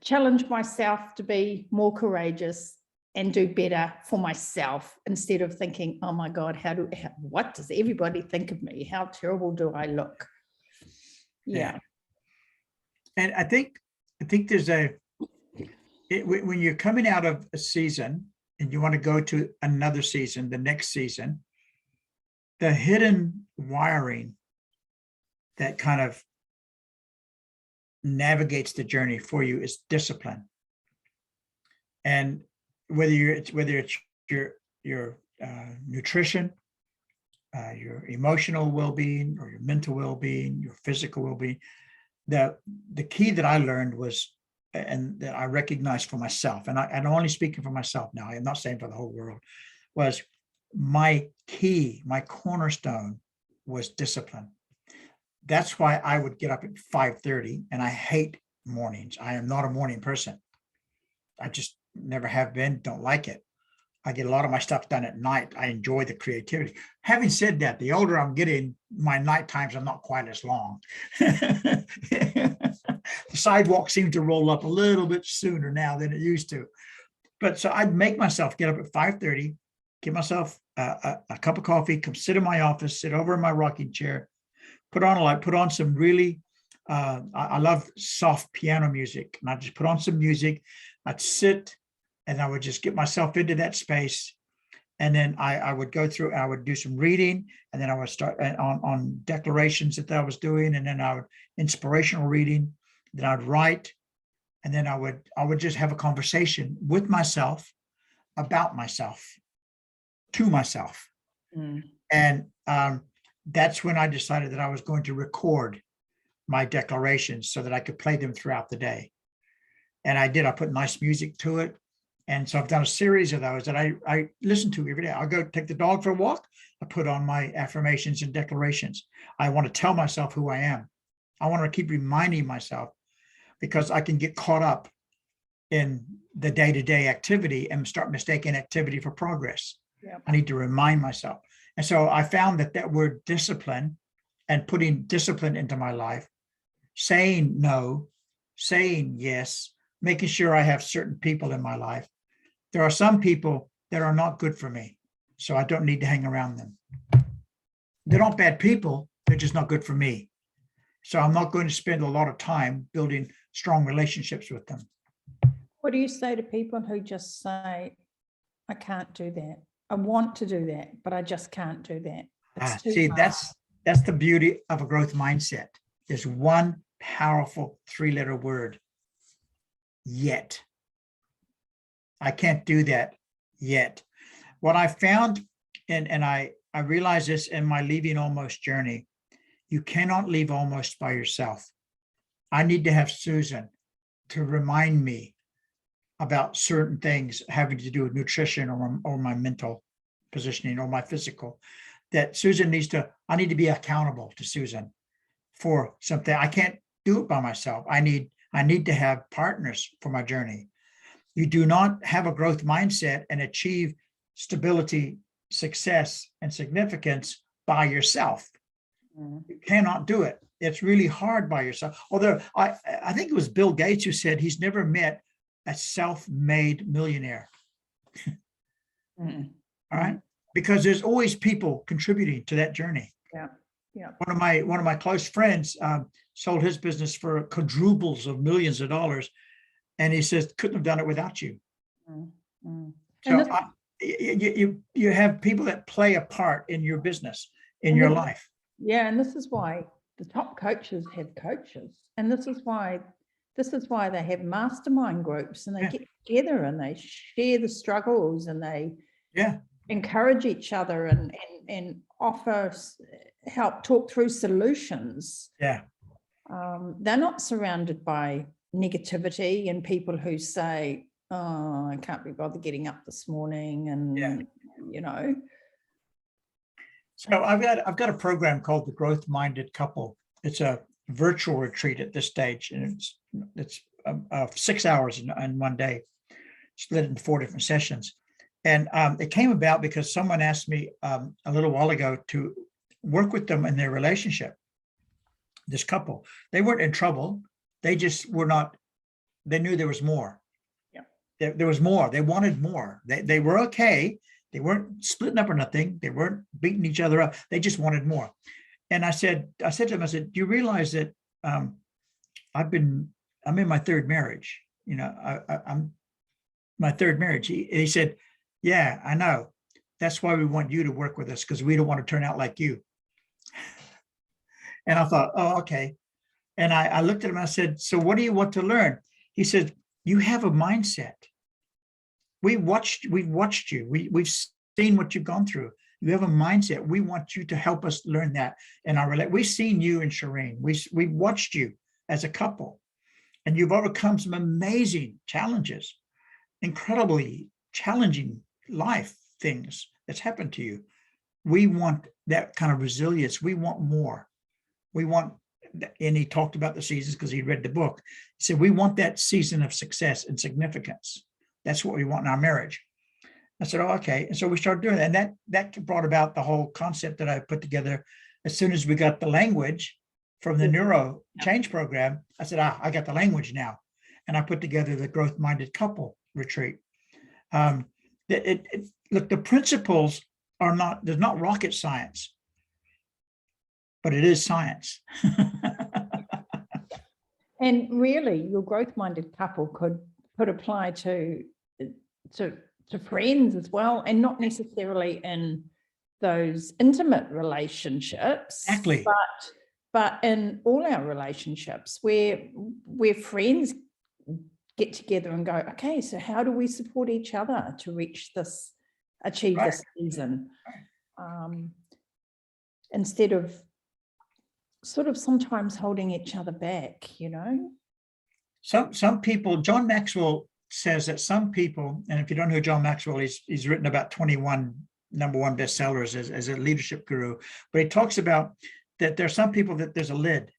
challenge myself to be more courageous and do better for myself, instead of thinking, oh my God, what does everybody think of me? How terrible do I look? Yeah. And I think there's when you're coming out of a season and you want to go to another season, the next season, the hidden wiring that kind of navigates the journey for you is discipline. And whether it's your nutrition, your emotional well-being, or your mental well-being, your physical well-being, the key that I learned was, and that I recognized for myself, and I'm only speaking for myself now, I'm not saying for the whole world, was my key, my cornerstone was discipline. That's why I would get up at 5:30, and I hate mornings. I am not a morning person. I just never have been, don't like it. I get a lot of my stuff done at night. I enjoy the creativity. Having said that, the older I'm getting, my night times are not quite as long. The sidewalk seems to roll up a little bit sooner now than it used to. But so I'd make myself get up at 5:30, get myself a cup of coffee, come sit in my office, sit over in my rocking chair, put on a light, put on some really, I love soft piano music. And I just put on some music. I'd sit and I would just get myself into that space. And then I would go through, I would do some reading, and then I would start on declarations that I was doing. And then I would inspirational reading, then I'd write. And then I would just have a conversation with myself about myself, to myself. And that's when I decided that I was going to record my declarations so that I could play them throughout the day. And I did. I put nice music to it. And so I've done a series of those that I listen to every day. I'll go take the dog for a walk. I put on my affirmations and declarations. I want to tell myself who I am. I want to keep reminding myself, because I can get caught up in the day-to-day activity and start mistaking activity for progress. Yep. I need to remind myself. And so I found that word discipline, and putting discipline into my life, saying no, saying yes, making sure I have certain people in my life. There are some people that are not good for me, so I don't need to hang around them. They're not bad people, they're just not good for me. So I'm not going to spend a lot of time building strong relationships with them. What do you say to people who just say, I can't do that? I want to do that, but I just can't do that. It's too See, hard. that's the beauty of a growth mindset. There's one powerful 3-letter word: yet. I can't do that yet. What I found, and I realized this in my leaving almost journey, you cannot leave almost by yourself. I need to have Susan to remind me about certain things having to do with nutrition or my mental positioning or my physical, that Susan I need to be accountable to Susan for something. I can't do it by myself. I need to have partners for my journey. You do not have a growth mindset and achieve stability, success, and significance by yourself. You cannot do it. It's really hard by yourself. Although I think it was Bill Gates who said he's never met a self-made millionaire. All right, because there's always people contributing to that journey. Yeah. One of my close friends sold his business for quadruples of millions of dollars, and he says couldn't have done it without you. So you have people that play a part in your business, in your life. Yeah, and this is why the top coaches have coaches, and this is why they have mastermind groups, and they get together and they share the struggles, and they encourage each other and offer help, talk through solutions. They're not surrounded by negativity and people who say, oh, I can't be bothered getting up this morning, and you know. So I've got a program called the Growth Minded Couple. It's a virtual retreat at this stage, and it's 6 hours in one day, split into 4 different sessions. And it came about because someone asked me a little while ago to work with them in their relationship. This couple, they weren't in trouble. They just were not. They knew there was more. There was more. They wanted more. They were okay. They weren't splitting up or nothing. They weren't beating each other up. They just wanted more. And I said to him, I said, do you realize that I'm in my 3rd marriage? You know, I'm my 3rd marriage. He said, yeah, I know. That's why we want you to work with us, because we don't want to turn out like you. And I thought, oh, okay. And I looked at him and I said, so what do you want to learn? He said, you have a mindset. We've watched you. We've seen what you've gone through. You have a mindset. We want you to help us learn that in our relationship. We've seen you and Shireen. We've watched you as a couple, and you've overcome some amazing challenges, incredibly challenging life things that's happened to you. We want that kind of resilience. We want more. We want, and he talked about the seasons because he read the book. He said, we want that season of success and significance. That's what we want in our marriage. I said, oh, okay. And so we started doing that. And that brought about the whole concept that I put together. As soon as we got the language from the Neuro change program, I said, I got the language now. And I put together the growth-minded couple retreat. Look, the principles are not, there's not rocket science, but it is science. And really, your growth-minded couple could apply to friends as well, and not necessarily in those intimate relationships. Exactly. But in all our relationships where friends get together and go, okay, so how do we support each other to achieve this season? Instead of sort of sometimes holding each other back, Some people, John Maxwell says that some people, and if you don't know who John Maxwell is, he's written about 21 #1 bestsellers as a leadership guru, but he talks about that there are some people that there's a lid.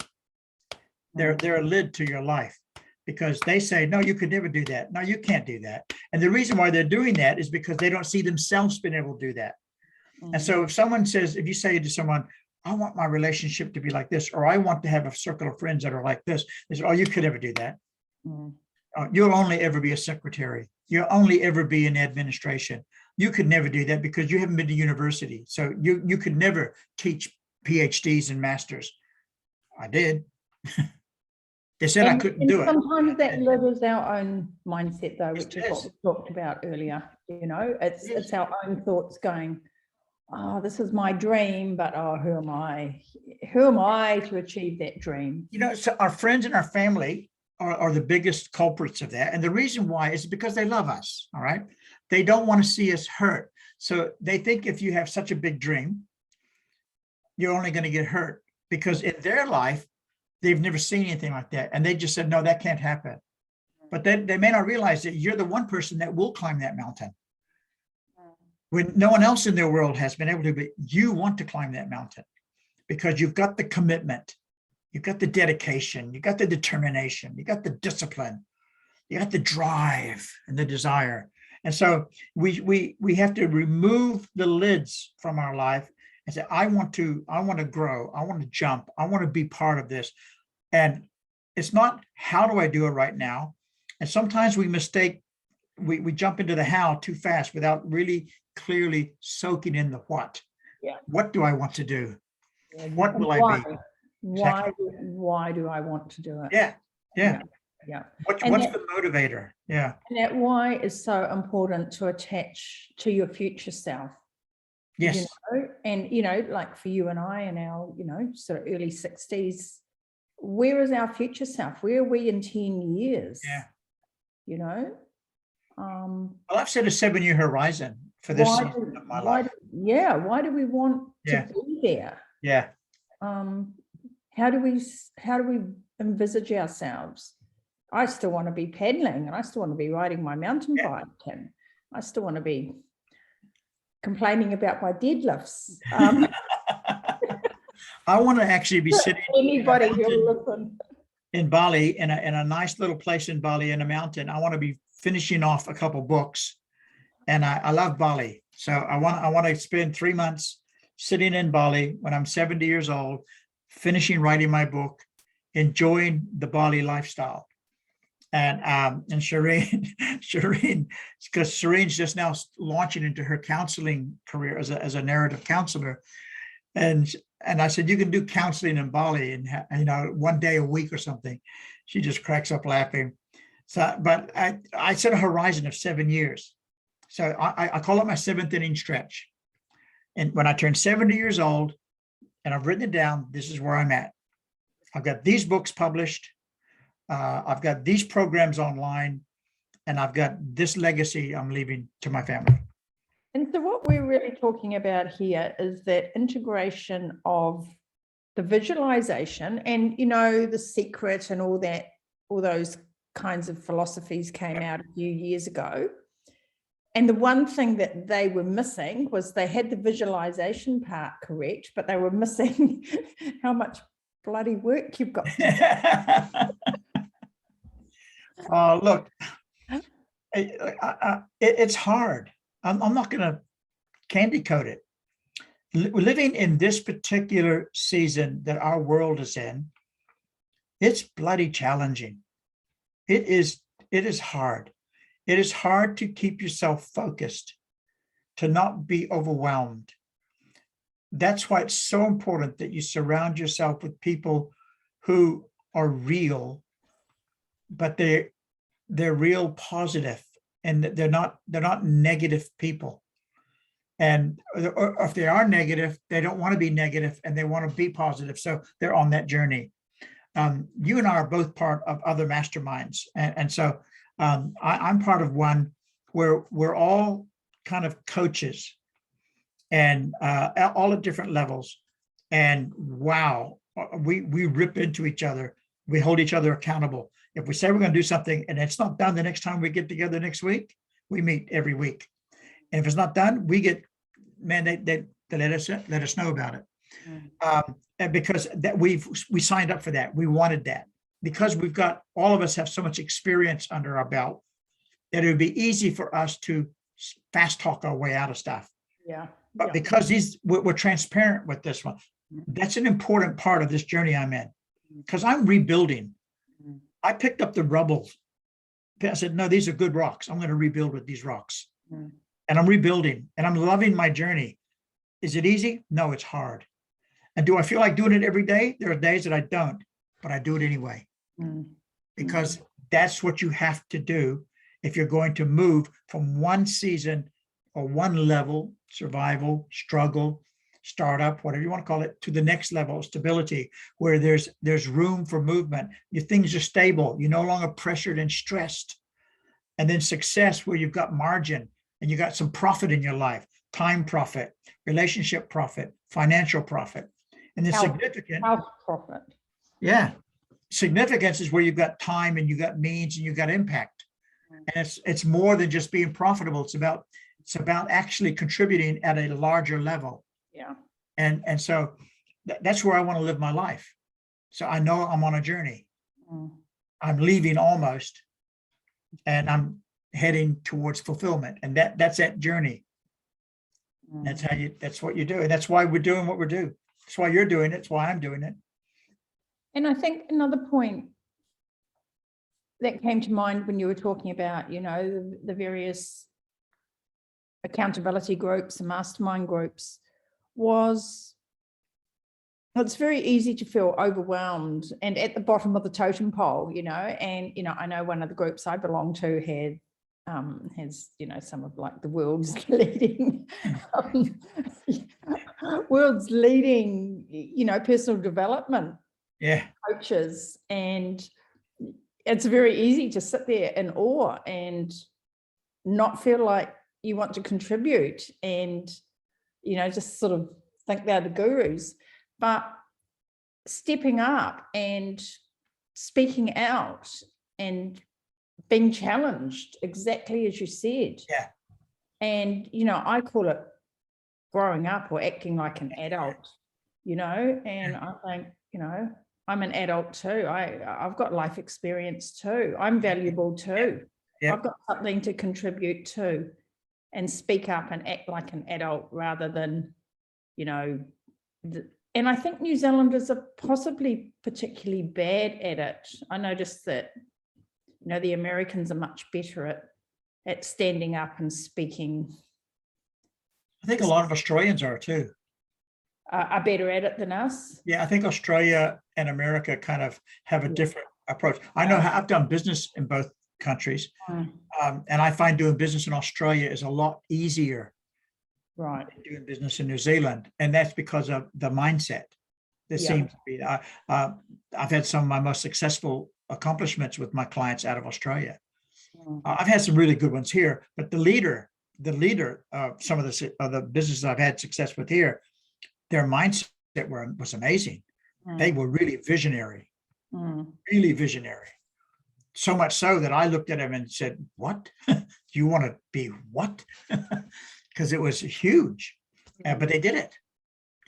They're a lid to your life because they say, no, you could never do that. No, you can't do that. And the reason why they're doing that is because they don't see themselves being able to do that. Mm-hmm. And so if you say to someone, I want my relationship to be like this, or I want to have a circle of friends that are like this, they say, oh, you could never do that. Mm-hmm. You'll only ever be a secretary. You'll only ever be in administration. You could never do that because you haven't been to university. So you could never teach PhDs and masters. I did. They said I couldn't do it. Sometimes that lives our own mindset, though, which is what we talked about earlier. It's our own thoughts going, oh, this is my dream, but oh, who am I? Who am I to achieve that dream? So our friends and our family are the biggest culprits of that. And the reason why is because they love us, all right? They don't want to see us hurt. So they think if you have such a big dream, you're only going to get hurt because in their life, they've never seen anything like that. And they just said, no, that can't happen. But then they may not realize that you're the one person that will climb that mountain when no one else in their world has been able to, but you want to climb that mountain because you've got the commitment, you've got the dedication, you've got the determination, you got the discipline, you got the drive and the desire. And so we have to remove the lids from our life and say, I want to grow, I want to jump, I want to be part of this. And it's not, how do I do it right now? And sometimes we jump into the how too fast without really clearly soaking in the what. Yeah. What do I want to do? What will I be? Why do I want to do it? Yeah. What's the motivator? Yeah. And that why is so important to attach to your future self. Yes. And like for you and I in our, sort of early 60s, where is our future self? Where are we in 10 years? Yeah. Well, I've set a 7-year horizon for this season of my life. Why do we want to be there? Yeah. How do we envisage ourselves? I still want to be paddling, and I still want to be riding my mountain bike, and I still want to be complaining about my deadlifts. I want to actually be sitting anybody who'll listen in Bali, in a nice little place in Bali, in a mountain. I want to be finishing off a couple books, and I love Bali. So I want to spend 3 months sitting in Bali when I'm 70 years old, finishing writing my book, enjoying the Bali lifestyle. And Shireen, because Shireen's just now launching into her counseling career as a narrative counselor, and I said, you can do counseling in Bali, and 1 day a week or something. She just cracks up laughing. So, but I set a horizon of 7 years. So I call it my 7th inning stretch. And when I turn 70 years old, and I've written it down, this is where I'm at. I've got these books published. I've got these programs online, and I've got this legacy I'm leaving to my family. And so what we're really talking about here is that integration of the visualization, and The Secret and all those kinds of philosophies came out a few years ago. And the one thing that they were missing was they had the visualization part correct, but they were missing how much bloody work you've got to do. Look, it's hard. I'm not going to candy coat it. Living in this particular season that our world is in, it's bloody challenging. It is hard. It is hard to keep yourself focused, to not be overwhelmed. That's why it's so important that you surround yourself with people who are real, but they're real positive, and they're not negative people. And or if they are negative, they don't want to be negative and they want to be positive. So they're on that journey. You and I are both part of other masterminds. And so I'm part of one where we're all kind of coaches, and all at different levels. And wow, we rip into each other. We hold each other accountable. If we say we're going to do something and it's not done the next time we get together next week, we meet every week. And if it's not done, we get, man, they let us know about it. And because that we signed up for that, we wanted that, because all of us have so much experience under our belt that it would be easy for us to fast talk our way out of stuff. Yeah. But because we're transparent with this one, that's an important part of this journey I'm in, because I'm rebuilding. I picked up the rubble. I said, no, these are good rocks. I'm going to rebuild with these rocks. And I'm rebuilding, and I'm loving my journey. Is it easy? No, it's hard. And do I feel like doing it every day? There are days that I don't, but I do it anyway. Because that's what you have to do if you're going to move from one season or one level, survival, struggle, startup, whatever you want to call it, to the next level of stability, where there's room for movement. Your things are stable. You're no longer pressured and stressed. And then success, where you've got margin and you got some profit in your life, time profit, relationship profit, financial profit. And the significant health profit. Yeah. Significance is where you've got time and you got means and you got impact. And it's more than just being profitable. It's about actually contributing at a larger level. Yeah. And so that's where I want to live my life. So I know I'm on a journey. I'm leaving almost, and I'm heading towards fulfillment. And that's that journey. That's what you do. And that's why we're doing what we do. That's why you're doing it. That's why I'm doing it. And I think another point that came to mind when you were talking about, the various accountability groups and mastermind groups was, it's very easy to feel overwhelmed and at the bottom of the totem pole, and, I know one of the groups I belong to has, some of like the world's leading, personal development coaches. And it's very easy to sit there in awe and not feel like you want to contribute and, just sort of think they're the gurus. But stepping up and speaking out and being challenged, exactly as you said. Yeah. And, I call it growing up or acting like an adult, and I think, I'm an adult too. I've got life experience too. I'm valuable too. Yeah. I've got something to contribute to, and speak up and act like an adult rather than, and I think New Zealanders are possibly particularly bad at it. I noticed that, the Americans are much better at standing up and speaking. I think a lot of Australians are too. Are better at it than us. Yeah, I think Australia and America kind of have a different approach. I know I've done business in both countries, and I find doing business in Australia is a lot easier than doing business in New Zealand. And that's because of the mindset. There seems to be. I've had some of my most successful accomplishments with my clients out of Australia. I've had some really good ones here, but the leader of some of the businesses I've had success with here, their mindset was amazing. They were really visionary, really visionary. So much so that I looked at them and said, what? Do you want to be what? Because it was huge, but they did it.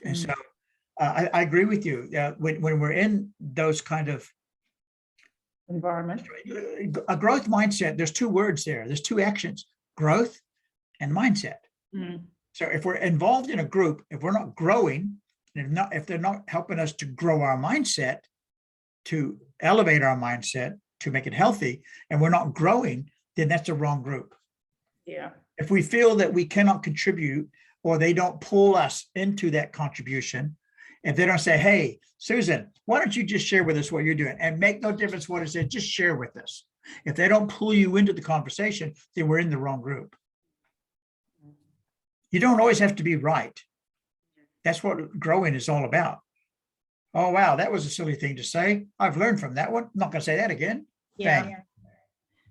And so I agree with you. When we're in those kind of environment, a growth mindset, there's two words there. There's two actions, growth and mindset. So if we're involved in a group, if we're not growing, and if they're not helping us to grow our mindset, to elevate our mindset, to make it healthy, and we're not growing, then that's the wrong group. Yeah. If we feel that we cannot contribute, or they don't pull us into that contribution, if they don't say, hey, Susan, why don't you just share with us what you're doing, and make no difference what it is, just share with us. If they don't pull you into the conversation, then we're in the wrong group. You don't always have to be right. That's what growing is all about. Oh, wow, that was a silly thing to say. I've learned from that one. I'm not going to say that again. Yeah. Bang.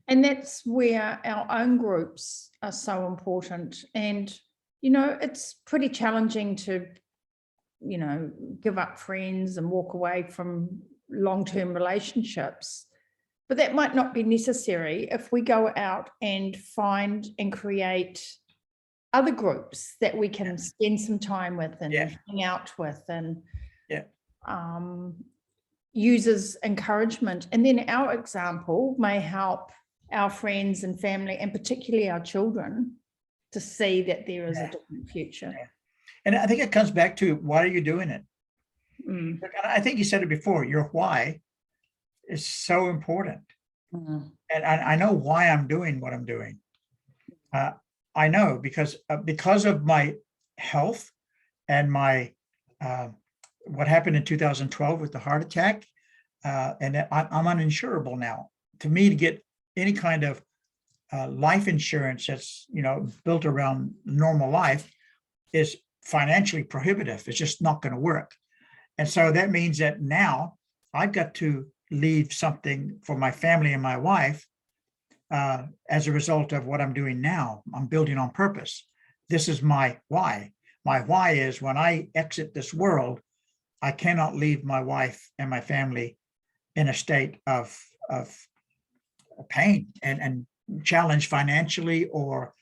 And that's where our own groups are so important. And, you know, it's pretty challenging to, you know, give up friends and walk away from long-term relationships. But that might not be necessary if we go out and find and create other groups that we can spend some time with and hang out with, and uses encouragement. And then our example may help our friends and family, and particularly our children, to see that there is a different future. And I think it comes back to, why are you doing it? And I think you said it before, your why is so important. And I know why I'm doing what I'm doing. I know because of my health and my what happened in 2012 with the heart attack, and I'm uninsurable now. To me, to get any kind of life insurance that's, you know, built around normal life is financially prohibitive. It's just not going to work. And so that means that now I've got to leave something for my family and my wife as a result of what I'm doing now. I'm building on purpose. This is my why. My why is, when I exit this world, I cannot leave my wife and my family in a state of pain and challenge financially, or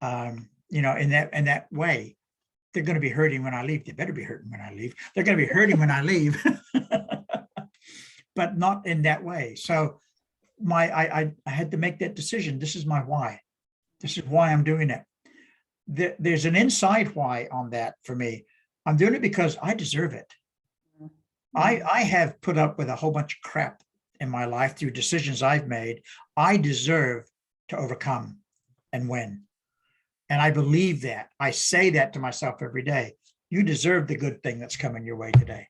you know, in that way. They're going to be hurting when I leave. They better be hurting when I leave. They're going to be hurting when I leave, but not in that way. So I had to make that decision. This is my why. This is why I'm doing it. There's an inside why on that for me. I'm doing it because I deserve it. I have put up with a whole bunch of crap in my life through decisions I've made. I deserve to overcome and win. And I believe that. I say that to myself every day. You deserve the good thing that's coming your way today.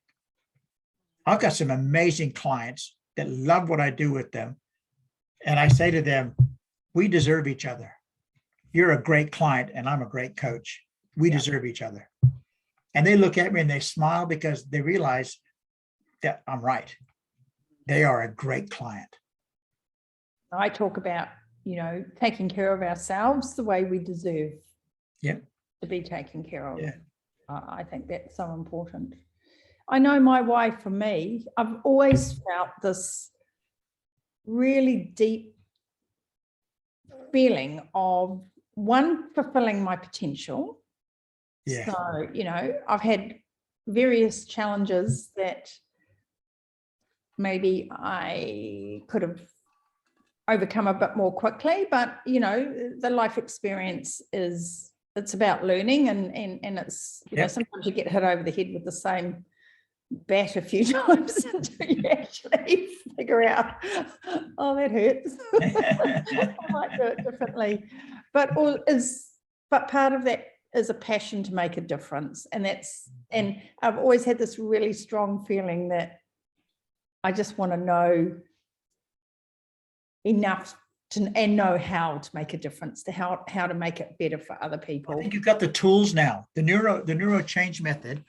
I've got some amazing clients that love what I do with them. And I say to them, we deserve each other. You're a great client and I'm a great coach. We deserve each other. And they look at me and they smile because they realize that I'm right. They are a great client. I talk about, you know, taking care of ourselves the way we deserve to be taken care of. I think that's so important. I know my why for me, I've always felt this really deep feeling of, one, fulfilling my potential. So, you know, I've had various challenges that maybe I could have overcome a bit more quickly, but, you know, the life experience it's about learning, and it's, you know, sometimes you get hit over the head with the same bat a few times until you actually figure out, oh, that hurts. I might do it differently. But part of that is a passion to make a difference. And I've always had this really strong feeling that I just want to know enough and know how to make a difference, to how to make it better for other people. I think you've got the tools now, the neuro change method.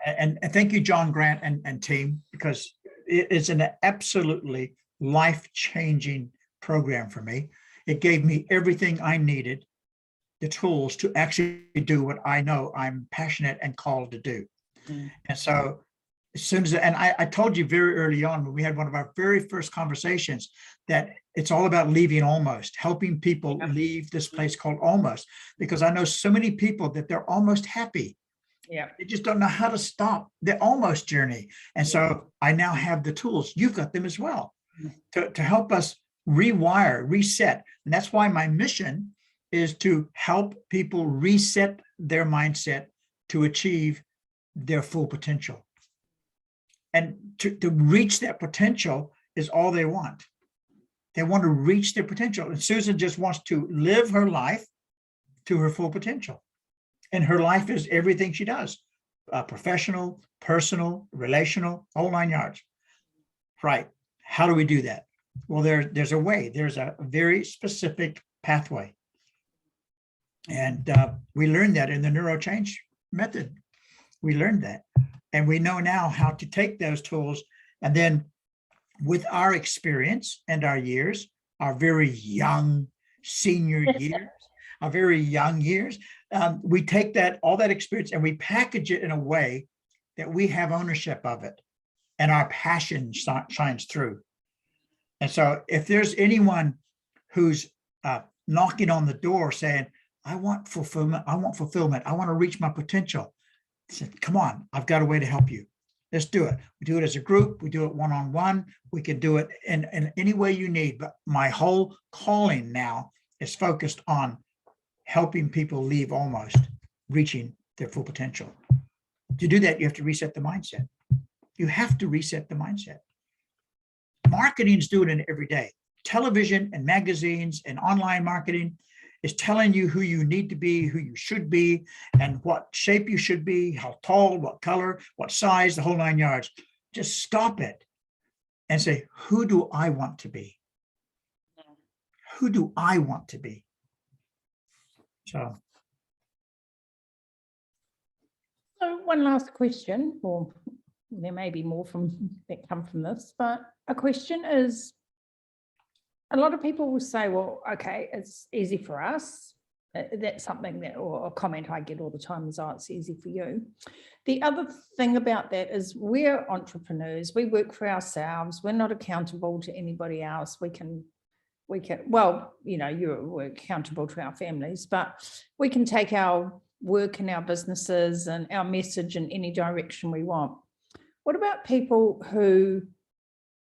And thank you, John Grant and team, because it's an absolutely life-changing program for me. It gave me everything I needed, the tools to actually do what I know I'm passionate and called to do. And so as soon as, and I told you very early on when we had one of our very first conversations that it's all about leaving almost, helping people leave this place called almost, because I know so many people that they're almost happy. Yeah. They just don't know how to stop the almost journey. And so I now have the tools. You've got them as well to help us rewire, reset. And that's why my mission is to help people reset their mindset to achieve their full potential. And to reach that potential is all they want. They want to reach their potential. And Susan just wants to live her life to her full potential. And her life is everything she does, professional, personal, relational, whole 9 yards. Right. How do we do that? Well, there's a way. There's a very specific pathway. And we learned that in the Neuro change method. We learned that. And we know now how to take those tools. And then with our experience and our years, our very young senior years, our very young years, we take all that experience and we package it in a way that we have ownership of it and our passion shines through. And so if there's anyone who's knocking on the door saying, I want fulfillment, I want to reach my potential, I said, come on, I've got a way to help you. Let's do it. We do it as a group. We do it one-on-one. We can do it in any way you need. But my whole calling now is focused on helping people leave almost, reaching their full potential. To do that, you have to reset the mindset. You have to reset the mindset. Marketing is doing it every day. Television and magazines and online marketing is telling you who you need to be, who you should be, and what shape you should be, how tall, what color, what size, the whole 9 yards. Just stop it and say, who do I want to be? Who do I want to be? So one last question, or there may be more that come from this, but a question is, a lot of people will say, well, okay, it's easy for us. That's something that, or a comment I get all the time is, oh, it's easy for you. The other thing about that is we're entrepreneurs. We work for ourselves. We're not accountable to anybody else. We can, well, we're accountable to our families, but we can take our work and our businesses and our message in any direction we want. What about people who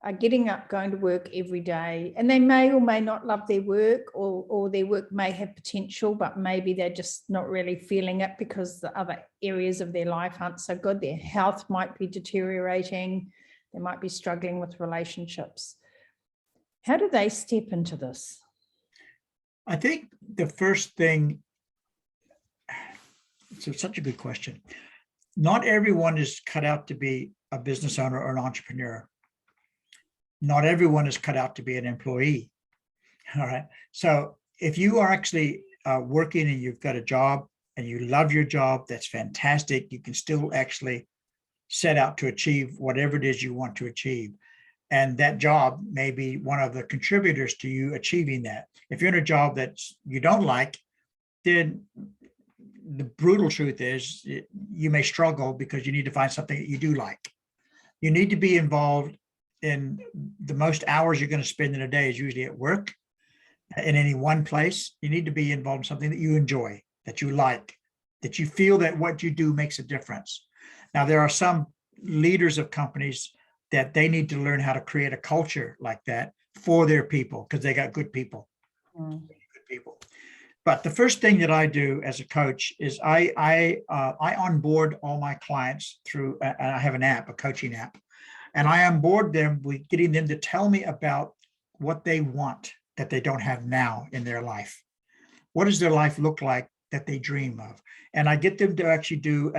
are getting up, going to work every day, and they may or may not love their work, or their work may have potential, but maybe they're just not really feeling it because the other areas of their life aren't so good. Their health might be deteriorating. They might be struggling with relationships. How do they step into this? I think the first thing, it's such a good question. Not everyone is cut out to be a business owner or an entrepreneur. Not everyone is cut out to be an employee. All right. So if you are actually working and you've got a job and you love your job, that's fantastic. You can still actually set out to achieve whatever it is you want to achieve. And that job may be one of the contributors to you achieving that. If you're in a job that you don't like, then the brutal truth is you may struggle because you need to find something that you do like. You need to be involved in the most hours you're going to spend in a day is usually at work, in any one place. You need to be involved in something that you enjoy, that you like, that you feel that what you do makes a difference. Now, there are some leaders of companies that they need to learn how to create a culture like that for their people because they got good people. Good people. But the first thing that I do as a coach is I onboard all my clients through, I have an app, a coaching app. And I onboard them with getting them to tell me about what they want that they don't have now in their life. What does their life look like that they dream of? And I get them to actually do,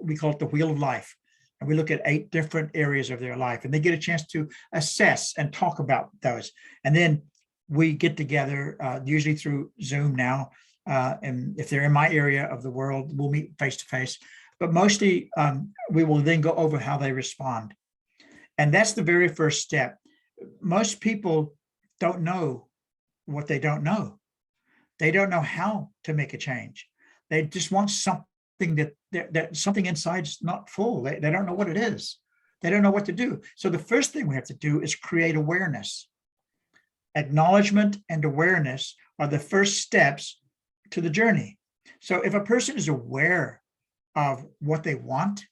we call it the wheel of life. And we look at 8 different areas of their life. And they get a chance to assess and talk about those. And then we get together, usually through Zoom now. And if they're in my area of the world, we'll meet face to face. But mostly we will then go over how they respond. And that's the very first step. Most people don't know what they don't know. They don't know how to make a change. They just want something that something inside's not full. They don't know what it is. They don't know what to do. So the first thing we have to do is create awareness. Acknowledgement and awareness are the first steps to the journey. So if a person is aware of what they want,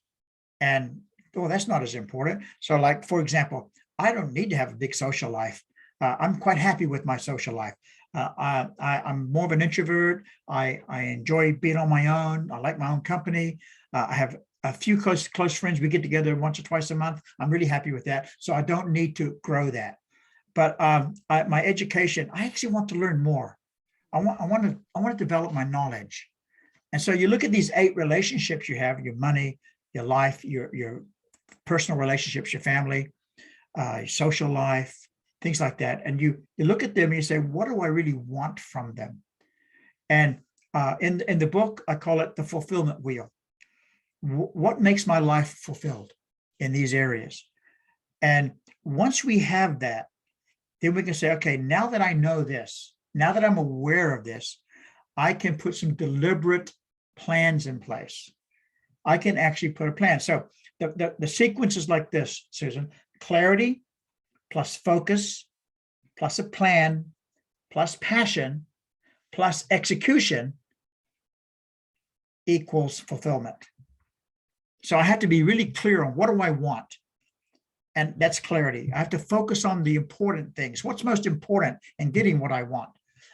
and oh, that's not as important. So like, for example, I don't need to have a big social life. I'm quite happy with my social life. I'm more of an introvert. I enjoy being on my own. I like my own company. I have a few close friends. We get together once or twice a month. I'm really happy with that. So I don't need to grow that. But my education, I actually want to learn more. I want to develop my knowledge. And so you look at these 8 relationships you have: your money, your life, your personal relationships, your family, your social life, things like that. And you look at them and you say, what do I really want from them? And in the book, I call it the fulfillment wheel. What makes my life fulfilled in these areas? And once we have that, then we can say, okay, now that I know this, now that I'm aware of this, I can put some deliberate plans in place. I can actually put a plan. So the sequence is like this, Susan: clarity plus focus plus a plan plus passion plus execution equals fulfillment. So I have to be really clear on what do I want? And that's clarity. I have to focus on the important things. What's most important in getting what I want?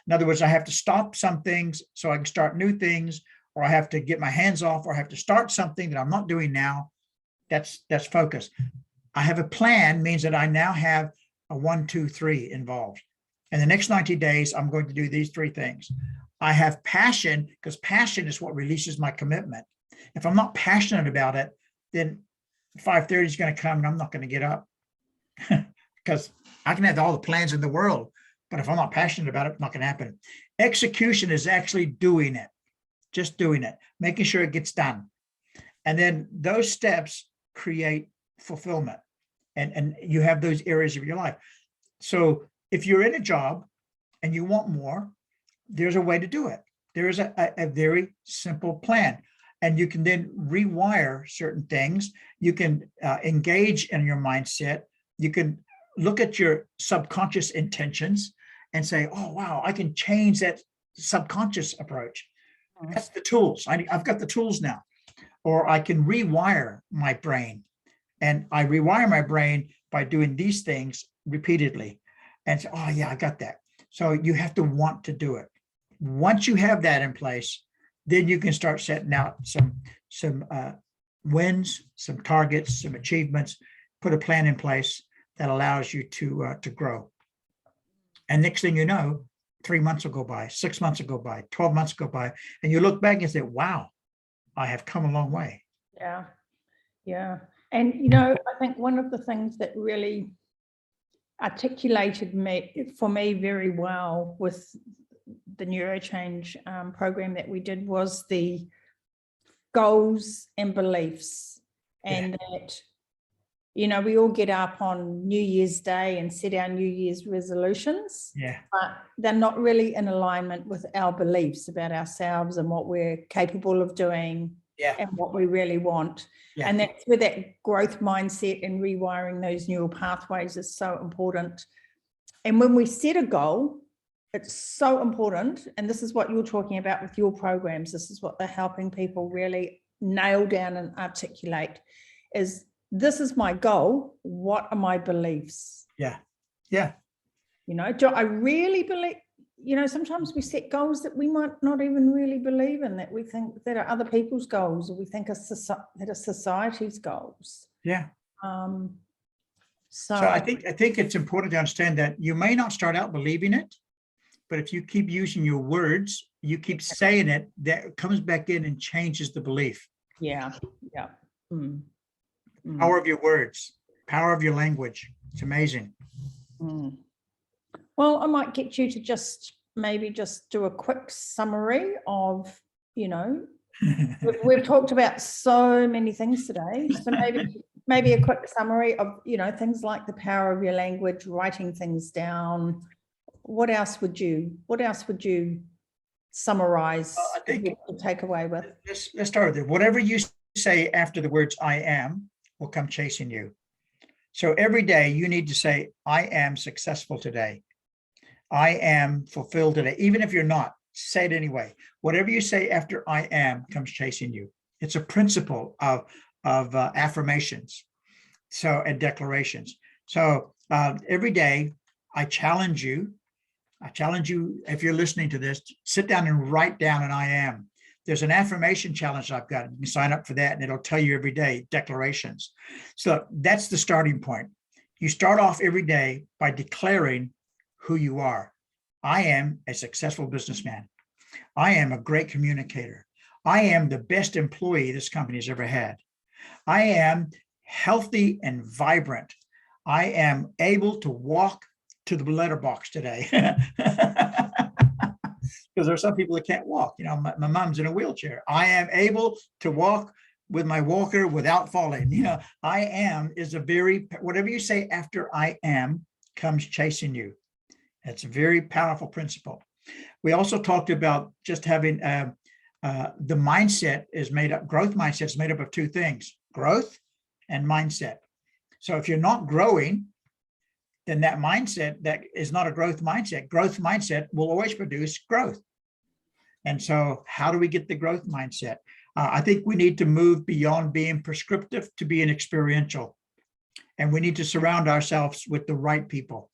In other words, I have to stop some things so I can start new things, or I have to get my hands off, or I have to start something that I'm not doing now. That's focus. I have a plan, means that I now have a 1, 2, 3 involved. In the next 90 days, I'm going to do these 3 things. I have passion, because passion is what releases my commitment. If I'm not passionate about it, then 5:30 is going to come and I'm not going to get up because I can have all the plans in the world, but if I'm not passionate about it, it's not going to happen. Execution is actually doing it, just doing it, making sure it gets done. And then those steps create fulfillment, and you have those areas of your life. So if you're in a job and you want more, there's a way to do it. There is a very simple plan. And you can then rewire certain things. You can engage in your mindset. You can look at your subconscious intentions and say, oh, wow, I can change that subconscious approach. That's the tools. I've got the tools now. Or I can rewire my brain. And I rewire my brain by doing these things repeatedly. And say, oh, yeah, I got that. So you have to want to do it. Once you have that in place, then you can start setting out some wins, some targets, some achievements, put a plan in place that allows you to grow. And next thing you know, 3 months will go by, 6 months will go by, 12 months will go by, and you look back and say, wow, I have come a long way. Yeah. Yeah. And, I think one of the things that really articulated for me very well with the Neuro change program that we did was the goals and beliefs, and that, we all get up on New Year's Day and set our New Year's resolutions, but they're not really in alignment with our beliefs about ourselves and what we're capable of doing and what we really want. And that's where that growth mindset and rewiring those neural pathways is so important. And when we set a goal, it's so important, and this is what you're talking about with your programs. This is what they're helping people really nail down and articulate, is this is my goal. What are my beliefs? Yeah. Do I really believe, sometimes we set goals that we might not even really believe in, that we think that are other people's goals, or we think that are society's goals. Yeah. So I think it's important to understand that you may not start out believing it, but if you keep using your words, you keep saying it, that comes back in and changes the belief. Yeah. Power of your words, power of your language. It's amazing. Well, I might get you to maybe do a quick summary of, we've talked about so many things today. So maybe a quick summary of, things like the power of your language, writing things down. What else would you summarize? I think to take away with? Let's start with it. Whatever you say after the words "I am" will come chasing you. So every day you need to say, I am successful today. I am fulfilled today. Even if you're not, say it anyway. Whatever you say after I am comes chasing you. It's a principle of affirmations, so, and declarations. So every day I challenge you, if you're listening to this, sit down and write down an I am. There's an affirmation challenge I've got. You can sign up for that and it'll tell you every day declarations. So that's the starting point. You start off every day by declaring who you are. I am a successful businessman. I am a great communicator. I am the best employee this company has ever had. I am healthy and vibrant. I am able to walk to the letterbox today. Because there are some people that can't walk. You know, my mom's in a wheelchair. I am able to walk with my walker without falling. You know, I am is a very, whatever you say after I am comes chasing you. That's a very powerful principle. We also talked about just having the mindset is made up, growth mindset is made up of two things, growth and mindset. So if you're not growing, then that mindset, that is not a growth mindset. Growth mindset will always produce growth. And so how do we get the growth mindset? I think we need to move beyond being prescriptive to being experiential. And we need to surround ourselves with the right people.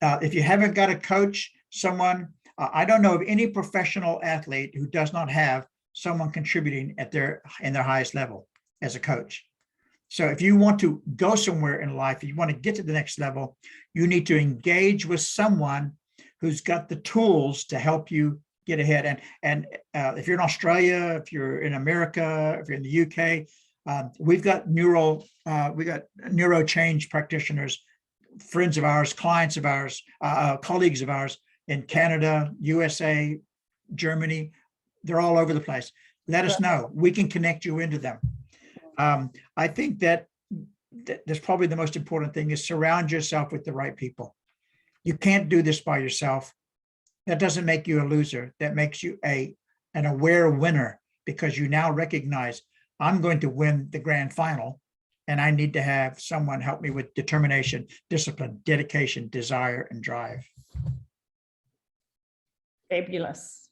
If you haven't got a coach, someone, I don't know of any professional athlete who does not have someone contributing at in their highest level as a coach. So if you want to go somewhere in life, if you want to get to the next level, you need to engage with someone who's got the tools to help you get ahead. And if you're in Australia, if you're in America, if you're in the UK, we've got Neuro change practitioners, friends of ours, clients of ours, colleagues of ours in Canada, USA, Germany. They're all over the place. Let us know. We can connect you into them. I think that that's probably the most important thing is surround yourself with the right people. You can't do this by yourself. That doesn't make you a loser. That makes you an aware winner, because you now recognize I'm going to win the grand final and I need to have someone help me with determination, discipline, dedication, desire, and drive. Fabulous.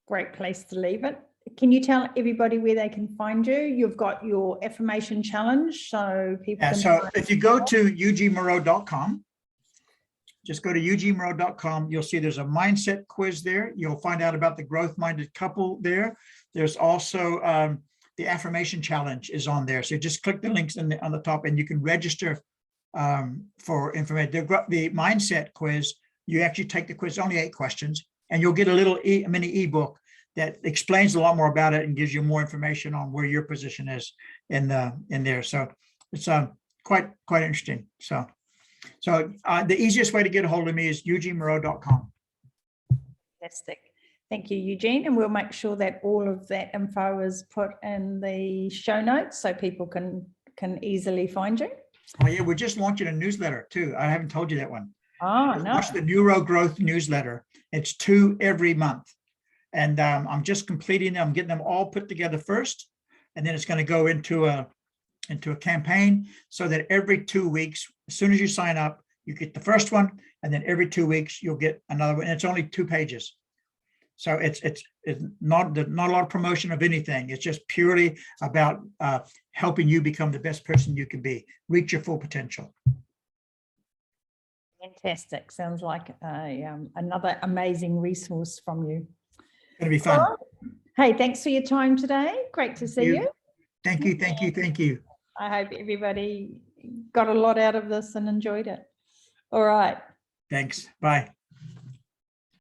Great place to leave it. Can you tell everybody where they can find you? You've got your affirmation challenge, so people can so if you go to eugenemoreau.com, just go to eugenemoreau.com, you'll see there's a mindset quiz there. You'll find out about the growth-minded couple there. There's also the affirmation challenge is on there. So just click the links on the top and you can register for information. The mindset quiz, you actually take the quiz, only 8 questions, and you'll get a little mini ebook that explains a lot more about it and gives you more information on where your position is in there. So it's quite interesting. So the easiest way to get a hold of me is eugenemoreau.com. Fantastic. Thank you, Eugene. And we'll make sure that all of that info is put in the show notes so people can easily find you. Oh yeah, we're just launching a newsletter too. I haven't told you that one. Oh, no. Watch the Neuro Growth newsletter. It's 2 every month. And I'm just completing them. I'm getting them all put together first. And then it's going to go into a campaign so that every 2 weeks, as soon as you sign up, you get the first one. And then every 2 weeks, you'll get another one. And it's only 2 pages. So it's not a lot of promotion of anything. It's just purely about helping you become the best person you can be, reach your full potential. Fantastic. Sounds like another amazing resource from you. It's going to be fun. Well, hey, thanks for your time today. Great to see you. Thank you. Thank you. Thank you. I hope everybody got a lot out of this and enjoyed it. All right. Thanks. Bye.